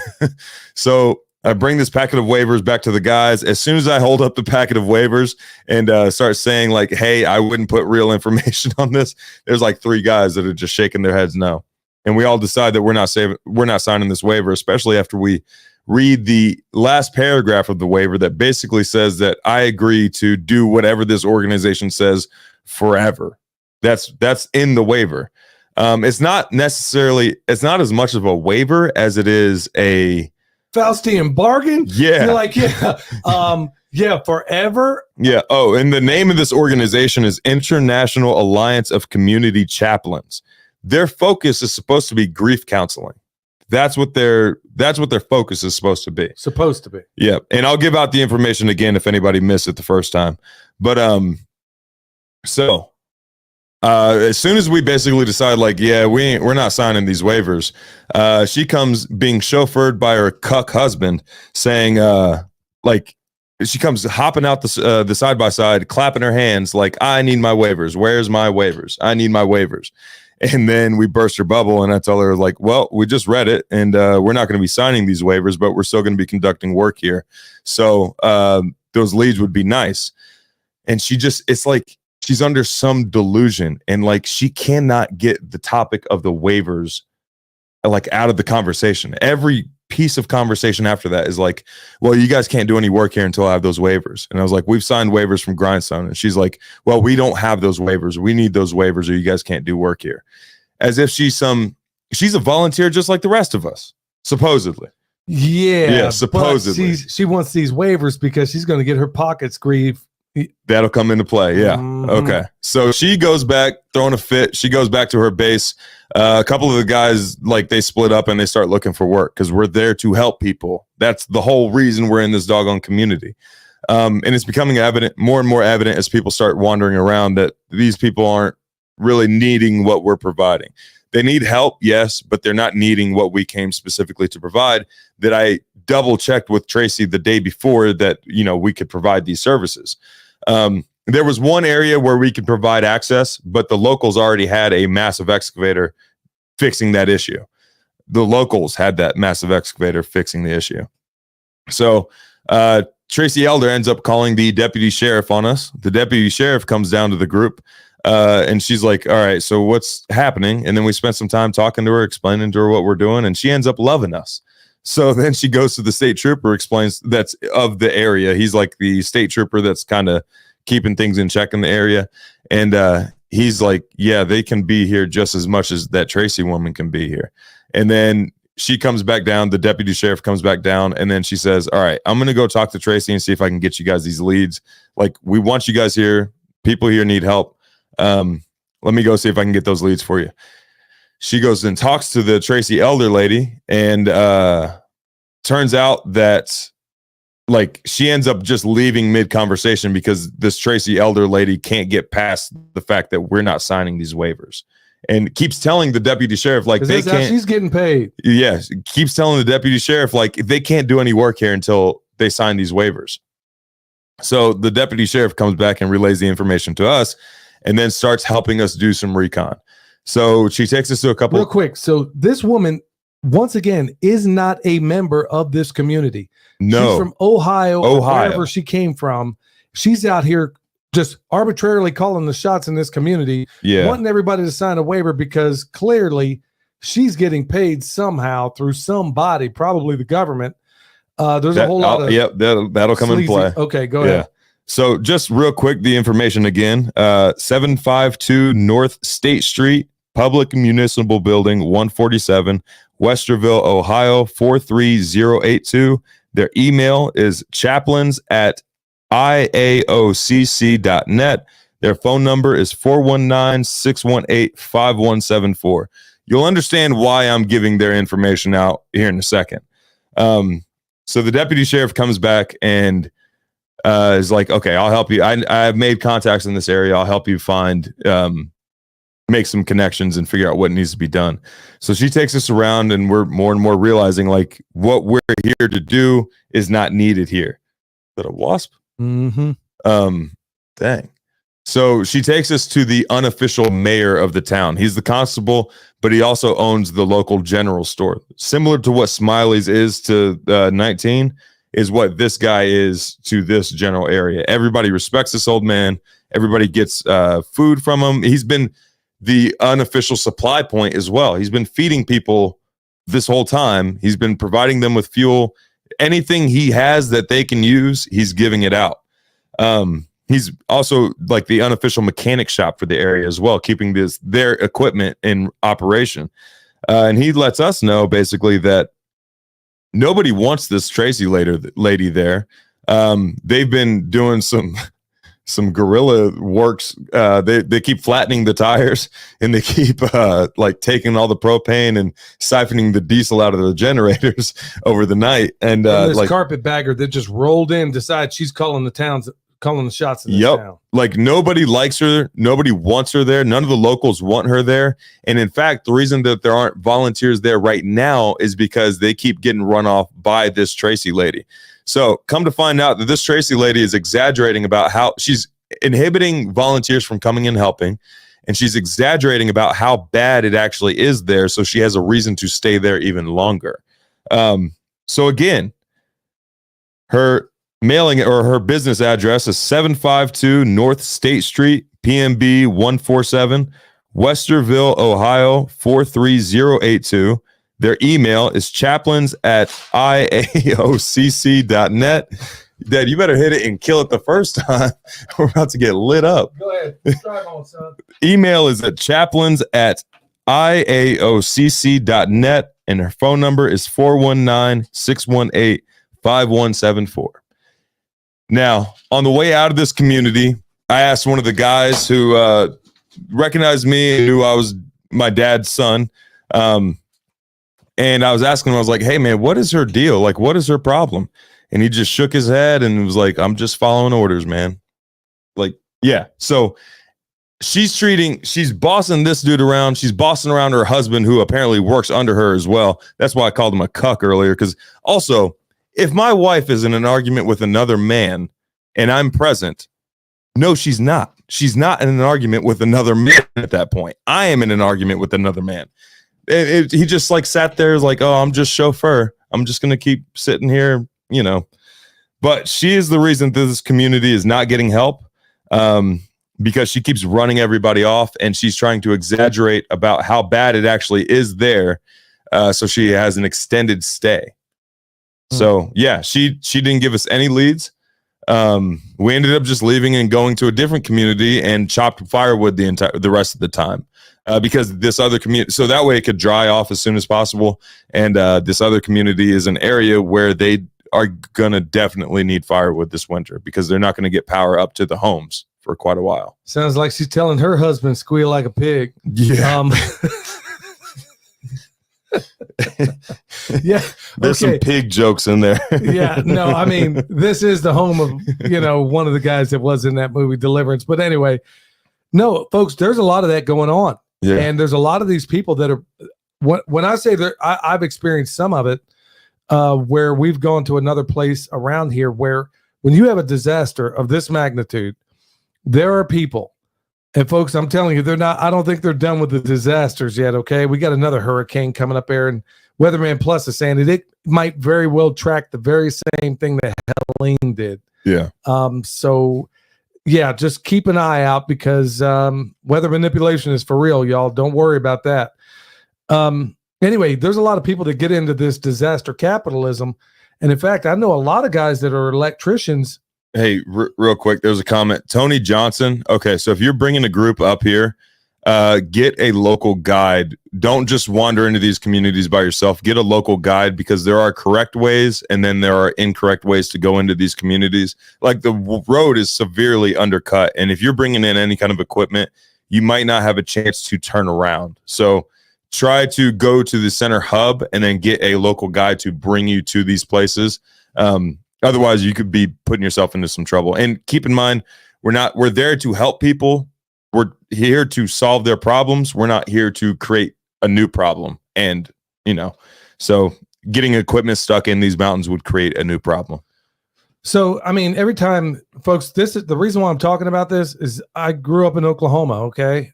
So I bring this packet of waivers back to the guys. As soon as I hold up the packet of waivers and start saying, like, hey, I wouldn't put real information on this, there's like 3 guys that are just shaking their heads no. And we all decide that we're not signing this waiver, especially after we read the last paragraph of the waiver that basically says that I agree to do whatever this organization says forever. That's in the waiver. It's not as much of a waiver as it is a Faustian bargain. Yeah. You're like, yeah, forever. Yeah. Oh, and the name of this organization is International Alliance of Community Chaplains. Their focus is supposed to be grief counseling. That's what their focus is supposed to be. Supposed to be. Yeah. And I'll give out the information again if anybody missed it the first time. But as soon as we basically decide, like, yeah, we're not signing these waivers, she comes being chauffeured by her cuck husband, saying, like, she comes hopping out the side by side, clapping her hands, like, I need my waivers. Where's my waivers? I need my waivers. And then we burst her bubble, and I tell her, like, well, we just read it, and we're not going to be signing these waivers, but we're still going to be conducting work here. So those leads would be nice. And it's like she's under some delusion, and like she cannot get the topic of the waivers like out of the conversation. Every piece of conversation after that is like, well, you guys can't do any work here until I have those waivers. And I was like, we've signed waivers from Grindstone. And she's like, well, we don't have those waivers. We need those waivers or you guys can't do work here. As if she's a volunteer just like the rest of us, supposedly. Yeah, supposedly. She wants these waivers because she's going to get her pockets grieved. That'll come into play. Yeah. Mm-hmm. Okay. So she goes back, throwing a fit. She goes back to her base. A couple of the guys, like, they split up and they start looking for work because we're there to help people. That's the whole reason we're in this doggone community. And it's becoming more and more evident as people start wandering around that these people aren't really needing what we're providing. They need help, yes, but they're not needing what we came specifically to provide. That I double checked with Tracy the day before that, we could provide these services. There was one area where we could provide access, but the locals already had a massive excavator fixing that issue. The locals had that massive excavator fixing the issue. So Tracy Elder ends up calling the deputy sheriff on us. The deputy sheriff comes down to the group, and she's like, all right, so what's happening? And then we spent some time talking to her, explaining to her what we're doing, and she ends up loving us. So then she goes to the state trooper, explains that's of the area. He's like the state trooper that's kind of keeping things in check in the area. And he's like, yeah, they can be here just as much as that Tracy woman can be here. And then she comes back down. The deputy sheriff comes back down, and then she says, all right, I'm going to go talk to Tracy and see if I can get you guys these leads. Like, we want you guys here. People here need help. Let me go see if I can get those leads for you. She goes and talks to the Tracy elder lady, and turns out that like she ends up just leaving mid-conversation because this Tracy elder lady can't get past the fact that we're not signing these waivers, and keeps telling the deputy sheriff like they can't. She's getting paid. Yes, keeps telling the deputy sheriff like they can't do any work here until they sign these waivers. So the deputy sheriff comes back and relays the information to us, and then starts helping us do some recon. So she takes us to a couple. Real quick. So this woman, once again, is not a member of this community. No. She's from Ohio. Or wherever she came from. She's out here just arbitrarily calling the shots in this community, wanting everybody to sign a waiver because clearly she's getting paid somehow through somebody, probably the government. There's a whole lot of that'll come into play. Okay, go ahead. So just real quick, the information again, 752 North State Street, Public Municipal Building, 147, Westerville, Ohio, 43082. Their email is chaplains@iaocc.net. Their phone number is 419-618-5174. You'll understand why I'm giving their information out here in a second. So the deputy sheriff comes back and is like, okay, I'll help you. I've made contacts in this area. I'll help you find, make some connections and figure out what needs to be done. So she takes us around, and we're more and more realizing like what we're here to do is not needed here. Is that a wasp? Mm-hmm. Dang. So she takes us to the unofficial mayor of the town. He's the constable, but he also owns the local general store. Similar to what Smiley's is to 19 is what this guy is to this general area. Everybody respects this old man. Everybody gets food from him. He's been the unofficial supply point as well. He's been feeding people this whole time. He's been providing them with fuel. Anything he has that they can use, he's giving it out. He's also like the unofficial mechanic shop for the area as well, keeping their equipment in operation. And he lets us know basically that nobody wants this Tracy lady there. They've been doing some guerrilla works. They keep flattening the tires, and they keep like taking all the propane and siphoning the diesel out of the generators over the night. And this like carpetbagger that just rolled in, decides she's calling the shots in this town. Like nobody likes her. Nobody wants her there. None of the locals want her there. And in fact, the reason that there aren't volunteers there right now is because they keep getting run off by this Tracy lady. So come to find out that this Tracy lady is exaggerating about how she's inhibiting volunteers from coming and helping. And she's exaggerating about how bad it actually is there. So she has a reason to stay there even longer. So again, her mailing or her business address is 752 North State Street, PMB 147, Westerville, Ohio 43082. Their email is chaplains@iaocc.net. Dad, you better hit it and kill it the first time. We're about to get lit up. Go ahead. Drive on, son. Email is at chaplains@iaocc.net, and her phone number is 419-618-5174. Now, on the way out of this community, I asked one of the guys who recognized me and knew I was my dad's son. And I was asking him, I was like, hey, man, what is her deal? Like, what is her problem? And he just shook his head and was like, I'm just following orders, man. Like, yeah. So she's bossing this dude around. She's bossing around her husband, who apparently works under her as well. That's why I called him a cuck earlier. Because also, if my wife is in an argument with another man and I'm present, no, she's not. She's not in an argument with another man at that point. I am in an argument with another man. He just like sat there like, oh, I'm just chauffeur. I'm just going to keep sitting here, you know. But she is the reason that this community is not getting help, because she keeps running everybody off, and she's trying to exaggerate about how bad it actually is there. So she has an extended stay. So yeah, she didn't give us any leads. We ended up just leaving and going to a different community and chopped firewood the rest of the time. Because this other community, so that way it could dry off as soon as possible. And this other community is an area where they are going to definitely need firewood this winter because they're not going to get power up to the homes for quite a while. Sounds like she's telling her husband squeal like a pig. Yeah. Yeah. There's some pig jokes in there. Yeah. No, I mean, this is the home of, one of the guys that was in that movie Deliverance. But anyway, no, folks, there's a lot of that going on. Yeah. And there's a lot of these people that are, when I say that, I've experienced some of it where we've gone to another place around here where when you have a disaster of this magnitude, there are people, and folks, I'm telling you, I don't think they're done with the disasters yet. Okay. We got another hurricane coming up there, and Weatherman Plus is saying it might very well track the very same thing that Helene did. Yeah. So yeah, just keep an eye out because weather manipulation is for real, y'all. Don't worry about that. Anyway, there's a lot of people that get into this disaster capitalism. And in fact, I know a lot of guys that are electricians. Hey, real quick, there's a comment. Tony Johnson. Okay, so if you're bringing a group up here, get a local guide. Don't just wander into these communities by yourself. Get a local guide because there are correct ways and then there are incorrect ways to go into these communities. Like the road is severely undercut. And if you're bringing in any kind of equipment, you might not have a chance to turn around. So try to go to the center hub and then get a local guide to bring you to these places. Otherwise, you could be putting yourself into some trouble. And keep in mind, we're there to help people. We're here to solve their problems. We're not here to create a new problem. And, so getting equipment stuck in these mountains would create a new problem. So, I mean, every time, folks, this is the reason why I'm talking about this is I grew up in Oklahoma. Okay.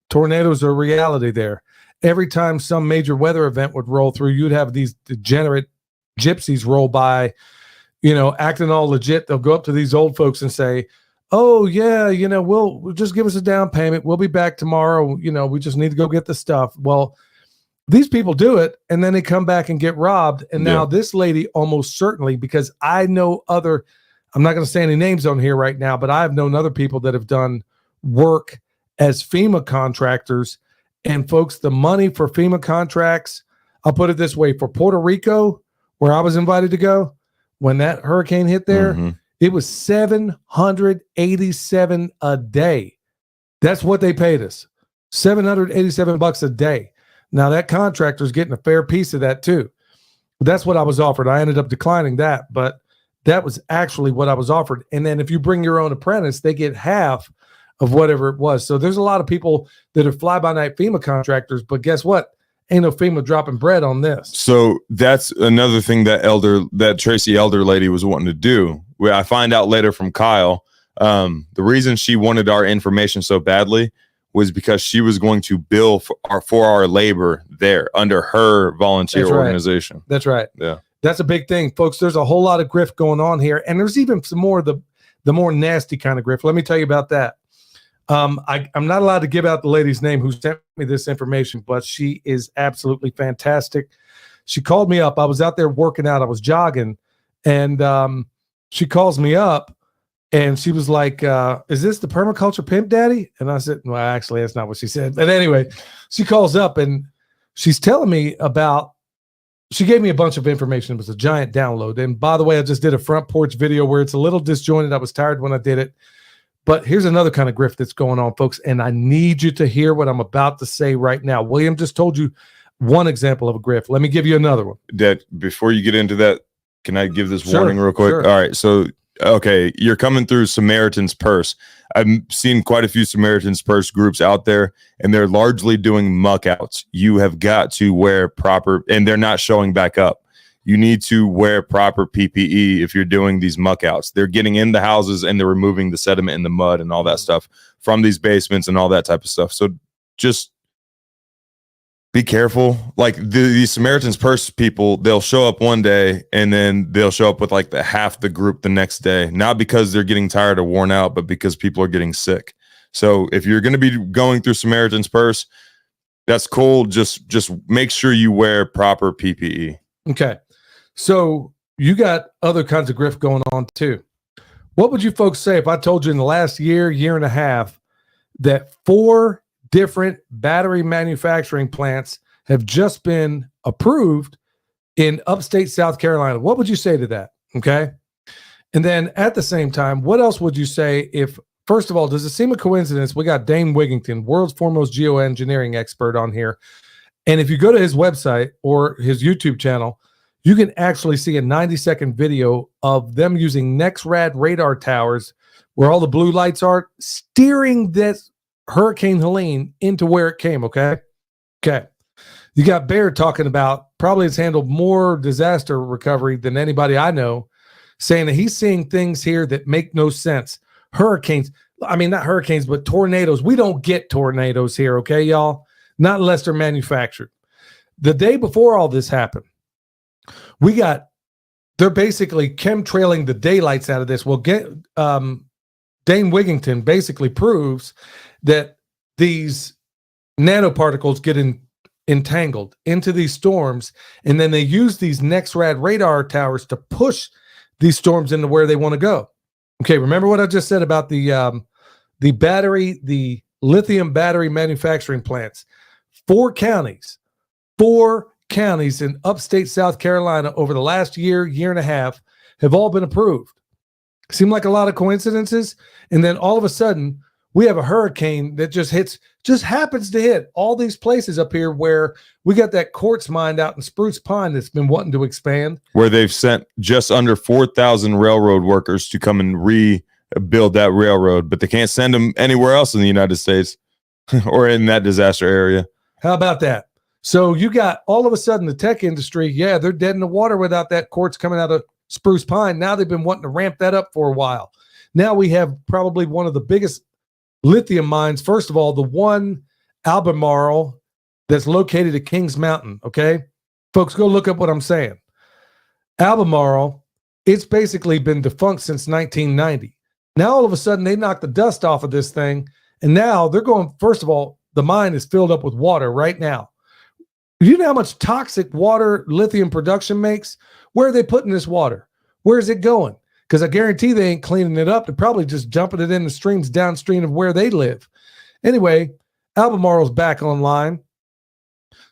Tornadoes are a reality there. Every time some major weather event would roll through, you'd have these degenerate gypsies roll by, acting all legit. They'll go up to these old folks and say, oh yeah, we'll just give us a down payment. We'll be back tomorrow. We just need to go get the stuff. Well, these people do it and then they come back and get robbed. And now this lady almost certainly, because I know I'm not going to say any names on here right now, but I've known other people that have done work as FEMA contractors. And folks, the money for FEMA contracts, I'll put it this way, for Puerto Rico, where I was invited to go, when that hurricane hit there, it was $787 a day. That's what they paid us. $787 a day. Now that contractor's getting a fair piece of that too. That's what I was offered. I ended up declining that, but that was actually what I was offered. And then if you bring your own apprentice, they get half of whatever it was. So there's a lot of people that are fly-by-night FEMA contractors, but guess what? Ain't no FEMA dropping bread on this. So that's another thing that Tracy Elder lady was wanting to do. Where I find out later from Kyle, the reason she wanted our information so badly was because she was going to bill for our labor there under her volunteer organization. That's right. Yeah. That's a big thing, folks. There's a whole lot of grift going on here. And there's even some more of the more nasty kind of grift. Let me tell you about that. I'm not allowed to give out the lady's name who sent me this information, but she is absolutely fantastic. She called me up. I was out there working out. I was jogging, and she calls me up, and she was like, is this the permaculture pimp daddy? And I said, well, actually, that's not what she said. But anyway, she calls up, and she's telling me she gave me a bunch of information. It was a giant download. And by the way, I just did a front porch video where it's a little disjointed. I was tired when I did it. But here's another kind of grift that's going on, folks, and I need you to hear what I'm about to say right now. William just told you one example of a grift. Let me give you another one. Dad, before you get into that, can I give this warning real quick? Sure. All right, so, okay, you're coming through Samaritan's Purse. I've seen quite a few Samaritan's Purse groups out there, and they're largely doing muck outs. You have got to wear proper, and they're not showing back up. You need to wear proper PPE if you're doing these muck outs. They're getting in the houses and they're removing the sediment and the mud and all that stuff from these basements and all that type of stuff. So just be careful. Like these Samaritan's Purse people, they'll show up one day and then they'll show up with like half the group the next day. Not because they're getting tired or worn out, but because people are getting sick. So if you're going to be going through Samaritan's Purse, that's cool. Just make sure you wear proper PPE. Okay. So you got other kinds of grift going on too. What would you folks say if I told you in the last year, year and a half, that 4 different battery manufacturing plants have just been approved in upstate South Carolina? What would you say to that? Okay. And then at the same time, what else would you say if, first of all, does it seem a coincidence? We got Dane Wigington, world's foremost geoengineering expert, on here. And if you go to his website or his YouTube channel, you can actually see a 90-second video of them using NEXRAD radar towers where all the blue lights are, steering this Hurricane Helene into where it came, okay? Okay. You got Bear talking about probably has handled more disaster recovery than anybody I know, saying that he's seeing things here that make no sense. Hurricanes, I mean, not hurricanes, but tornadoes. We don't get tornadoes here, okay, y'all? Not unless they're manufactured. The day before all this happened, they're basically chemtrailing the daylights out of this. Well, Dane Wigington basically proves that these nanoparticles get entangled into these storms, and then they use these NEXRAD radar towers to push these storms into where they want to go. Okay, remember what I just said about the lithium battery manufacturing plants. 4 counties in upstate South Carolina over the last year, year and a half have all been approved. Seem like a lot of coincidences. And then all of a sudden, we have a hurricane that just happens to hit all these places up here where we got that quartz mine out in Spruce Pine that's been wanting to expand. Where they've sent just under 4,000 railroad workers to come and rebuild that railroad, but they can't send them anywhere else in the United States or in that disaster area. How about that? So you got all of a sudden the tech industry, yeah, they're dead in the water without that quartz coming out of Spruce Pine. Now they've been wanting to ramp that up for a while. Now we have probably one of the biggest lithium mines. First of all, the one Albemarle that's located at Kings Mountain, okay? Folks, go look up what I'm saying. Albemarle, it's basically been defunct since 1990. Now all of a sudden they knocked the dust off of this thing, and now they're going, first of all, the mine is filled up with water right now. You know how much toxic water lithium production makes? Where are they putting this water? Where is it going? Because I guarantee they ain't cleaning it up. They're probably just dumping it in the streams downstream of where they live. Anyway, Albemarle's back online.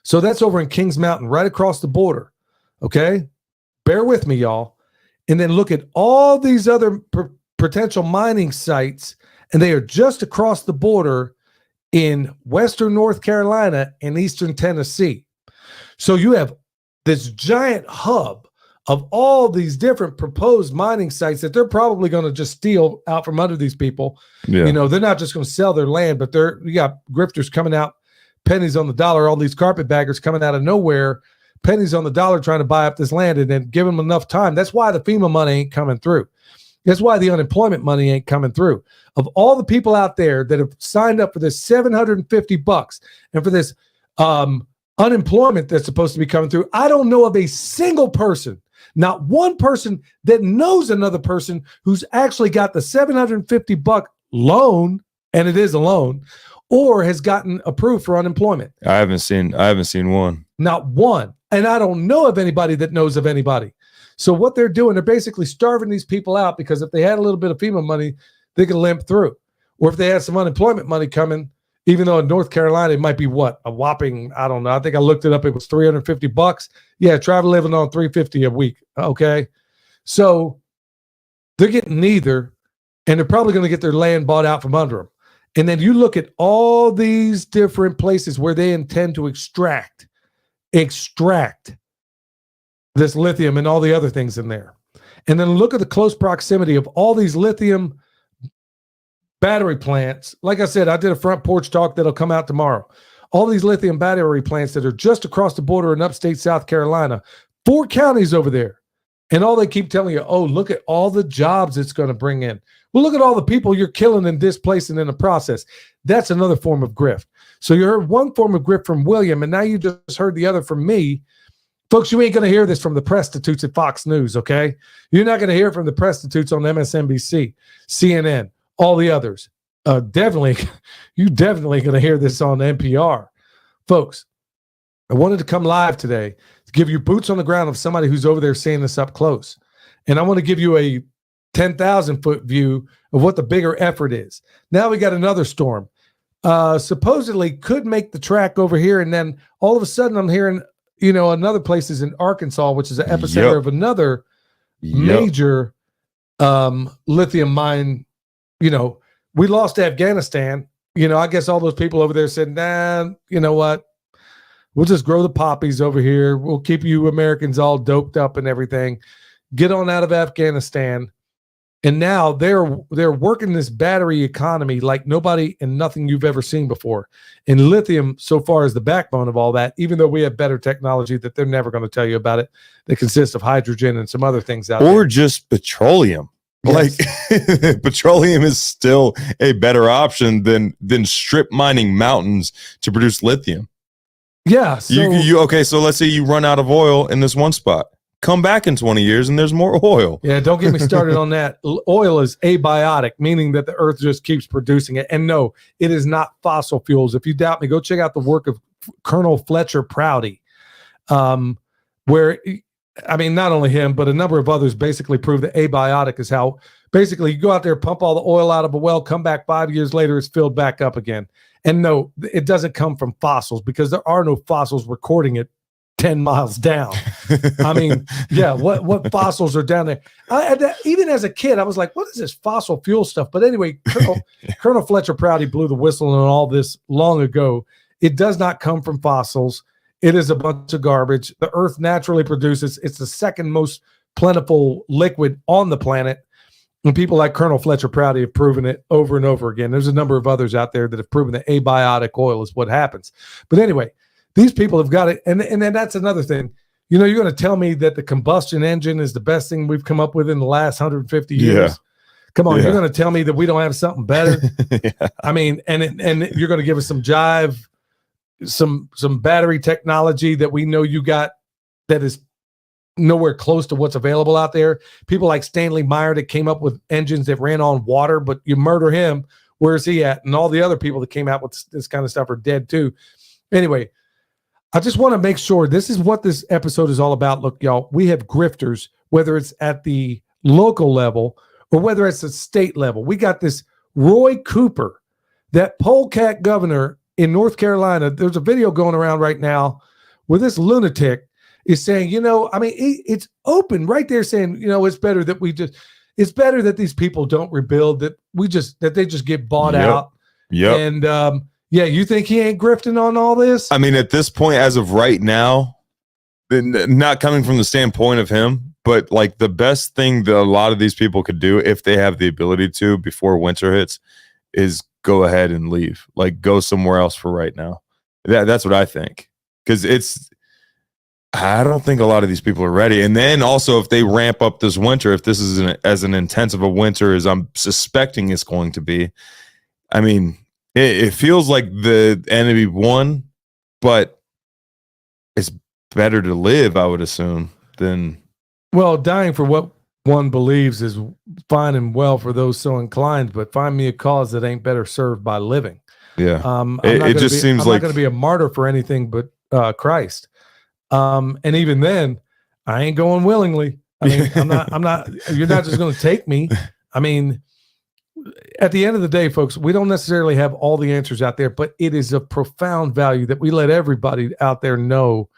So that's over in Kings Mountain, right across the border. Okay? Bear with me, y'all. And then look at all these other potential mining sites, and they are just across the border in western North Carolina and eastern Tennessee. So you have this giant hub of all these different proposed mining sites that they're probably going to just steal out from under these people. Yeah. You know, they're not just going to sell their land, but you got grifters coming out, pennies on the dollar, all these carpetbaggers coming out of nowhere, pennies on the dollar trying to buy up this land and then give them enough time. That's why the FEMA money ain't coming through. That's why the unemployment money ain't coming through. Of all the people out there that have signed up for this $750 and for this unemployment that's supposed to be coming through, I don't know of a single person, not one person that knows another person who's actually got the $750 loan, and it is a loan, or has gotten approved for unemployment. I haven't seen one. Not one. And I don't know of anybody that knows of anybody. So what they're doing, they're basically starving these people out, because if they had a little bit of FEMA money, they could limp through. Or if they had some unemployment money coming, even though in North Carolina, it might be what? A whopping, I don't know. I think I looked it up. It was $350. Yeah, travel living on $350 a week. Okay. So they're getting neither, and they're probably going to get their land bought out from under them. And then you look at all these different places where they intend to extract this lithium and all the other things in there. And then look at the close proximity of all these lithium battery plants. Like I said, I did a front porch talk that'll come out tomorrow. All these lithium battery plants that are just across the border in upstate South Carolina, 4 counties over there. And all they keep telling you, oh, look at all the jobs it's going to bring in. Well, look at all the people you're killing and displacing in the process. That's another form of grift. So you heard one form of grift from William, and now you just heard the other from me. Folks, you ain't going to hear this from the prostitutes at Fox News, okay? You're not going to hear from the prostitutes on MSNBC, CNN, all the others. You definitely going to hear this on NPR. Folks, I wanted to come live today to give you boots on the ground of somebody who's over there seeing this up close. And I want to give you a 10,000 foot view of what the bigger effort is. Now we got another storm. Supposedly could make the track over here, and then all of a sudden I'm hearing, another place is in Arkansas, which is an epicenter of another major lithium mine. We lost Afghanistan. I guess all those people over there said, nah, you know what? We'll just grow the poppies over here. We'll keep you Americans all doped up and everything. Get on out of Afghanistan. And now they're working this battery economy like nobody and nothing you've ever seen before. And lithium, so far, is the backbone of all that, even though we have better technology that they're never going to tell you about it, that consists of hydrogen and some other things out there. Or just petroleum. Yes. Like petroleum is still a better option than strip mining mountains to produce lithium. Yeah. So, so let's say you run out of oil in this one spot. Come back in 20 years and there's more oil. Yeah, don't get me started on that. Oil is abiotic, meaning that the earth just keeps producing it. And no, it is not fossil fuels. If you doubt me, go check out the work of Colonel Fletcher Prouty, where, not only him, but a number of others basically prove that abiotic is how basically you go out there, pump all the oil out of a well, come back 5 years later, it's filled back up again. And no, it doesn't come from fossils because there are no fossils recording it 10 miles down. What fossils are down there? Even as a kid, I was like, what is this fossil fuel stuff? But anyway, Colonel Fletcher Prouty blew the whistle on all this long ago. It does not come from fossils. It is a bunch of garbage. The earth naturally produces. It's the second most plentiful liquid on the planet. And people like Colonel Fletcher Prouty have proven it over and over again. There's a number of others out there that have proven that abiotic oil is what happens. But anyway, these people have got it. And then that's another thing. You're going to tell me that the combustion engine is the best thing we've come up with in the last 150 years? Yeah. Come on, You're going to tell me that we don't have something better? Yeah. And you're going to give us some jive, some battery technology that we know you got that is nowhere close to what's available out there. People like Stanley Meyer that came up with engines that ran on water, but you murder him. Where's he at? And all the other people that came out with this kind of stuff are dead too. Anyway, I just want to make sure this is what this episode is all about. Look, y'all, we have grifters, whether it's at the local level or whether it's at state level. We got this Roy Cooper, that polecat governor in North Carolina. There's a video going around right now where this lunatic is saying, it's open right there saying, it's better that it's better that these people don't rebuild, that they just get bought out. Yep. And, you think he ain't grifting on all this? At this point, as of right now, not coming from the standpoint of him, but like the best thing that a lot of these people could do if they have the ability to before winter hits is go ahead and leave, like go somewhere else for right now. That's what I think. Because I don't think a lot of these people are ready. And then also if they ramp up this winter, if this is as an intensive a winter as I'm suspecting it's going to be, it feels like the enemy won, but it's better to live, I would assume, than... Well, dying for what one believes is fine and well for those so inclined, but find me a cause that ain't better served by living. Yeah. It just seems like... I'm not going to be a martyr for anything but Christ. And even then, I ain't going willingly. I'm not, you're not just going to take me. At the end of the day, folks, we don't necessarily have all the answers out there, but it is of profound value that we let everybody out there know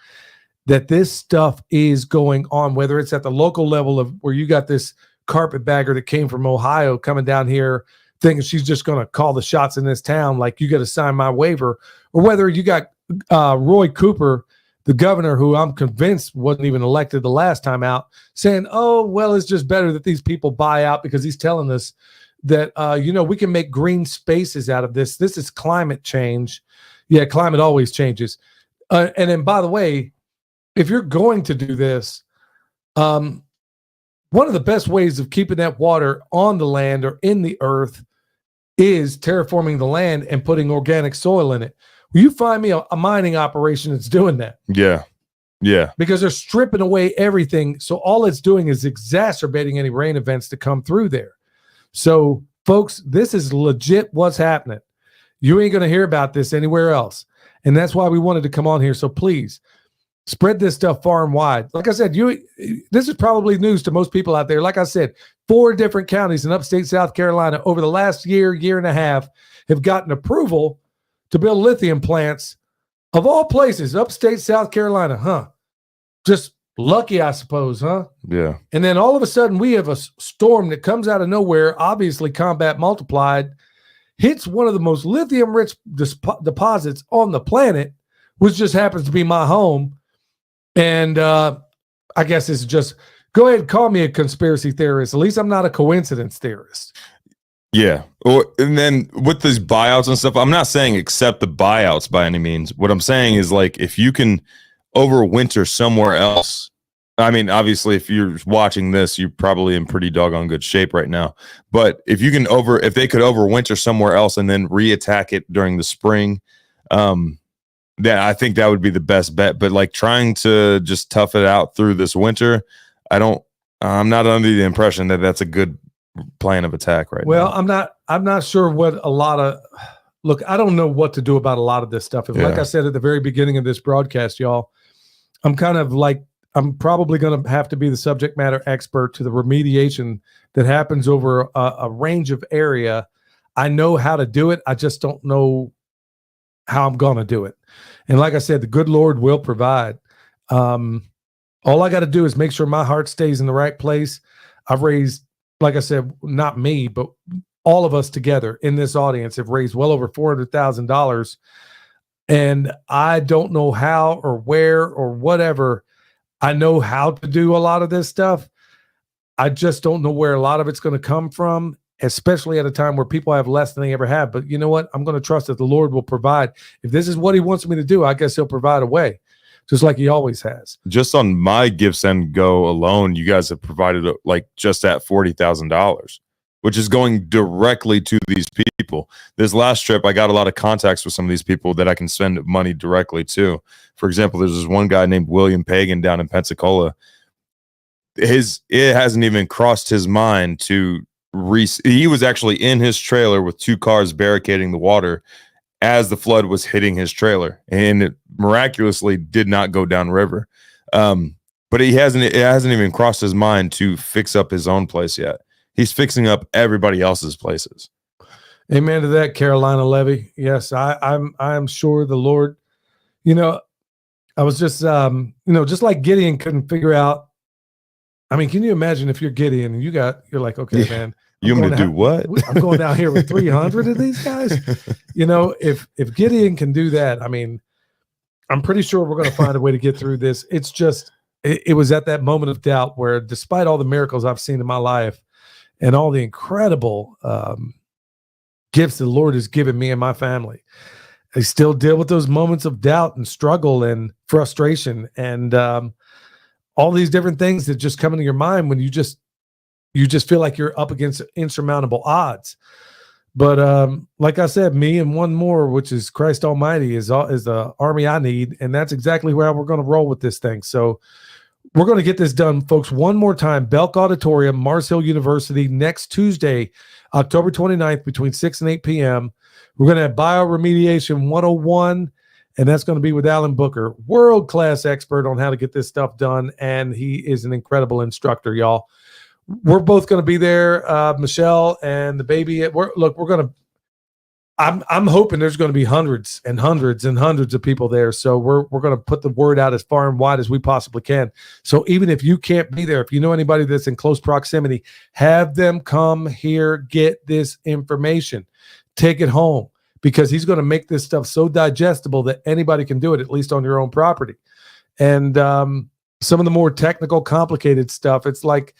that this stuff is going on, whether it's at the local level of where you got this carpetbagger that came from Ohio coming down here thinking she's just going to call the shots in this town, like you got to sign my waiver, or whether you got Roy Cooper, the governor, who I'm convinced wasn't even elected the last time out, saying, oh, well, it's just better that these people buy out because he's telling us that, we can make green spaces out of this. This is climate change. Yeah, climate always changes. And then, by the way, if you're going to do this, one of the best ways of keeping that water on the land or in the earth is terraforming the land and putting organic soil in it. Will you find me a mining operation that's doing that? Yeah. Yeah. Because they're stripping away everything. So all it's doing is exacerbating any rain events to come through there. So, folks, this is legit what's happening. You ain't going to hear about this anywhere else. And that's why we wanted to come on here. So please, Spread this stuff far and wide. Like I said, this is probably news to most people out there. Like I said, 4 different counties in upstate South Carolina over the last year and a half have gotten approval to build lithium plants. Of all places, upstate South Carolina, huh? Just lucky, I suppose, huh? Yeah. And then all of a sudden, we have a storm that comes out of nowhere, obviously combat multiplied, hits one of the most lithium-rich deposits on the planet, which just happens to be my home. And I guess it's just, go ahead and call me a conspiracy theorist. At least I'm not a coincidence theorist. Yeah. And then with these buyouts and stuff, I'm not saying accept the buyouts by any means. What I'm saying is, like, if you can overwinter somewhere else, I mean, obviously, if you're watching this, you're probably in pretty doggone good shape right now. But if you can if they could overwinter somewhere else and then reattack it during the spring, then I think that would be the best bet. But like trying to just tough it out through this winter, I'm not under the impression that that's a good plan of attack right now. Well, I'm not sure what look, I don't know what to do about a lot of this stuff. And like I said at the very beginning of this broadcast, y'all, I'm probably going to have to be the subject matter expert to the remediation that happens over a range of area. I know how to do it. I just don't know how I'm going to do it. And like I said, the good Lord will provide. All I got to do is make sure my heart stays in the right place. I've raised, like I said, not me, but all of us together in this audience have raised well over $400,000. And I don't know how or where or whatever. I know how to do a lot of this stuff. I just don't know where a lot of it's going to come from, especially at a time where people have less than they ever have. But you know what? I'm going to trust that the Lord will provide. If this is what he wants me to do, I guess he'll provide a way, just like he always has. Just on my Give, Send, Go alone, you guys have provided like just at $40,000, which is going directly to these people. This last trip, I got a lot of contacts with some of these people that I can send money directly to. For example, there's this one guy named William Pagan down in Pensacola. It hasn't even crossed his mind to he was actually in his trailer with 2 cars barricading the water as the flood was hitting his trailer, and it miraculously did not go downriver. But it hasn't even crossed his mind to fix up his own place yet. He's fixing up everybody else's places. Amen to that, Carolina Levy. Yes, I'm sure the Lord, I was just, just like Gideon couldn't figure out. I mean, can you imagine if you're Gideon and you're like, okay, man, you want me to do what? I'm going down here with 300 of these guys. If Gideon can do that, I mean, I'm pretty sure we're going to find a way to get through this. It's just, it was at that moment of doubt where, despite all the miracles I've seen in my life and all the incredible gifts the Lord has given me and my family, I still deal with those moments of doubt and struggle and frustration and all these different things that just come into your mind when you just feel like you're up against insurmountable odds. But like I said, me and one more, which is Christ Almighty, is the army I need, and that's exactly where we're going to roll with this thing. So we're going to get this done, folks. One more time, Belk Auditorium, Mars Hill University, next Tuesday, October 29th, between 6 and 8 p.m. We're going to have Bioremediation 101, and that's going to be with Alan Booker, world-class expert on how to get this stuff done, and he is an incredible instructor, y'all. We're both going to be there, Michelle and the baby. I'm hoping there's going to be hundreds and hundreds and hundreds of people there. So we're going to put the word out as far and wide as we possibly can. So even if you can't be there, if you know anybody that's in close proximity, have them come here, get this information, take it home, because he's going to make this stuff so digestible that anybody can do it, at least on your own property. And some of the more technical, complicated stuff, it's like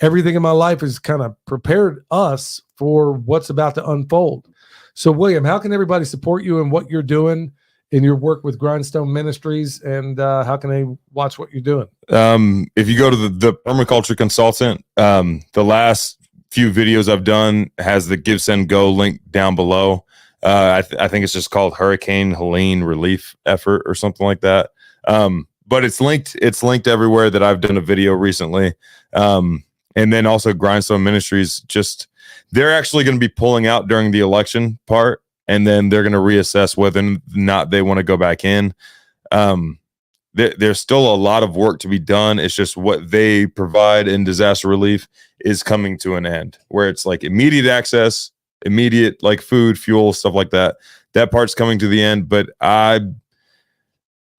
everything in my life has kind of prepared us for what's about to unfold. So, William, how can everybody support you in what you're doing in your work with Grindstone Ministries, and how can they watch what you're doing? If you go to the Permaculture Consultant, the last few videos I've done has the Give, Send, Go link down below. I think it's just called Hurricane Helene Relief Effort or something like that. But it's linked everywhere that I've done a video recently. And then also Grindstone Ministries, they're actually going to be pulling out during the election part, and then they're going to reassess whether or not they want to go back in. there's still a lot of work to be done. It's just what they provide in disaster relief is coming to an end, where it's like immediate access, immediate like food, fuel, stuff like that. That part's coming to the end, but I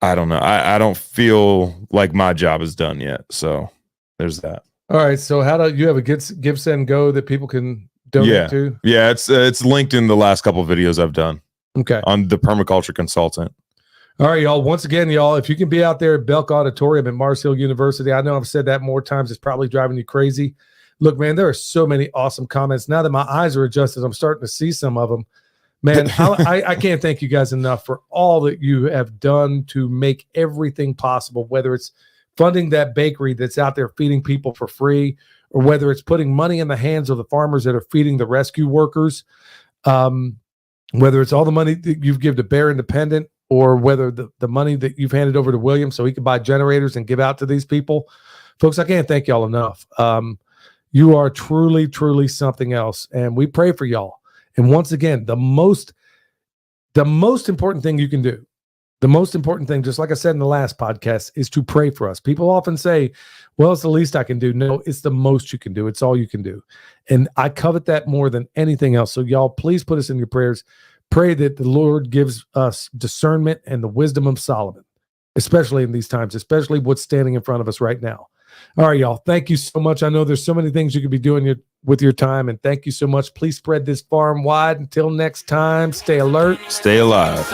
don't know. I don't feel like my job is done yet. So there's that. All right. So how do you have a Give, Send, Go that people can donate to? Yeah, it's linked in the last couple of videos I've done. Okay. On the permaculture consultant. All right, y'all. Once again, y'all, if you can be out there at Belk Auditorium at Mars Hill University, I know I've said that more times. It's probably driving you crazy. Look, man, there are so many awesome comments. Now that my eyes are adjusted, I'm starting to see some of them. Man, I can't thank you guys enough for all that you have done to make everything possible, whether it's funding that bakery that's out there feeding people for free, or whether it's putting money in the hands of the farmers that are feeding the rescue workers, whether it's all the money that you've given to Bear Independent, or whether the money that you've handed over to William so he could buy generators and give out to these people. Folks, I can't thank y'all enough. You are truly, truly something else, and we pray for y'all. And once again, the most important thing you can do, the most important thing, just like I said in the last podcast, is to pray for us. People often say, well, it's the least I can do. No, it's the most you can do. It's all you can do. And I covet that more than anything else. So y'all, please put us in your prayers. Pray that the Lord gives us discernment and the wisdom of Solomon, especially in these times, especially what's standing in front of us right now. All right, y'all. Thank you so much. I know there's so many things you could be doing with your time, and thank you so much. Please spread this far and wide. Until next time, stay alert. Stay alive.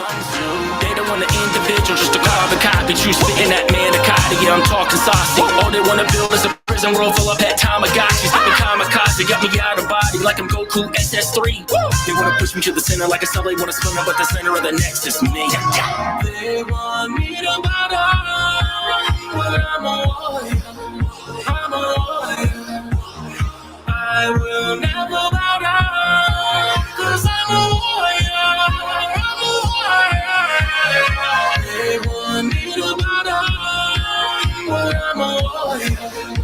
They don't want an individual, just a carbon copy. You spitting that manicotti, yeah, I'm talking saucy. All they want to build is a prison world full of pet Tamagotchis. The kamikaze got me out of body like I'm Goku SS3. They want to push me to the center like a subway, want to spin up, but the center of the next is me. They want me to bow down, but I'm a warrior. I'm a warrior. I will never bow down, 'cause I'm a warrior. I'm a warrior. They want me to bow down, but I'm a warrior.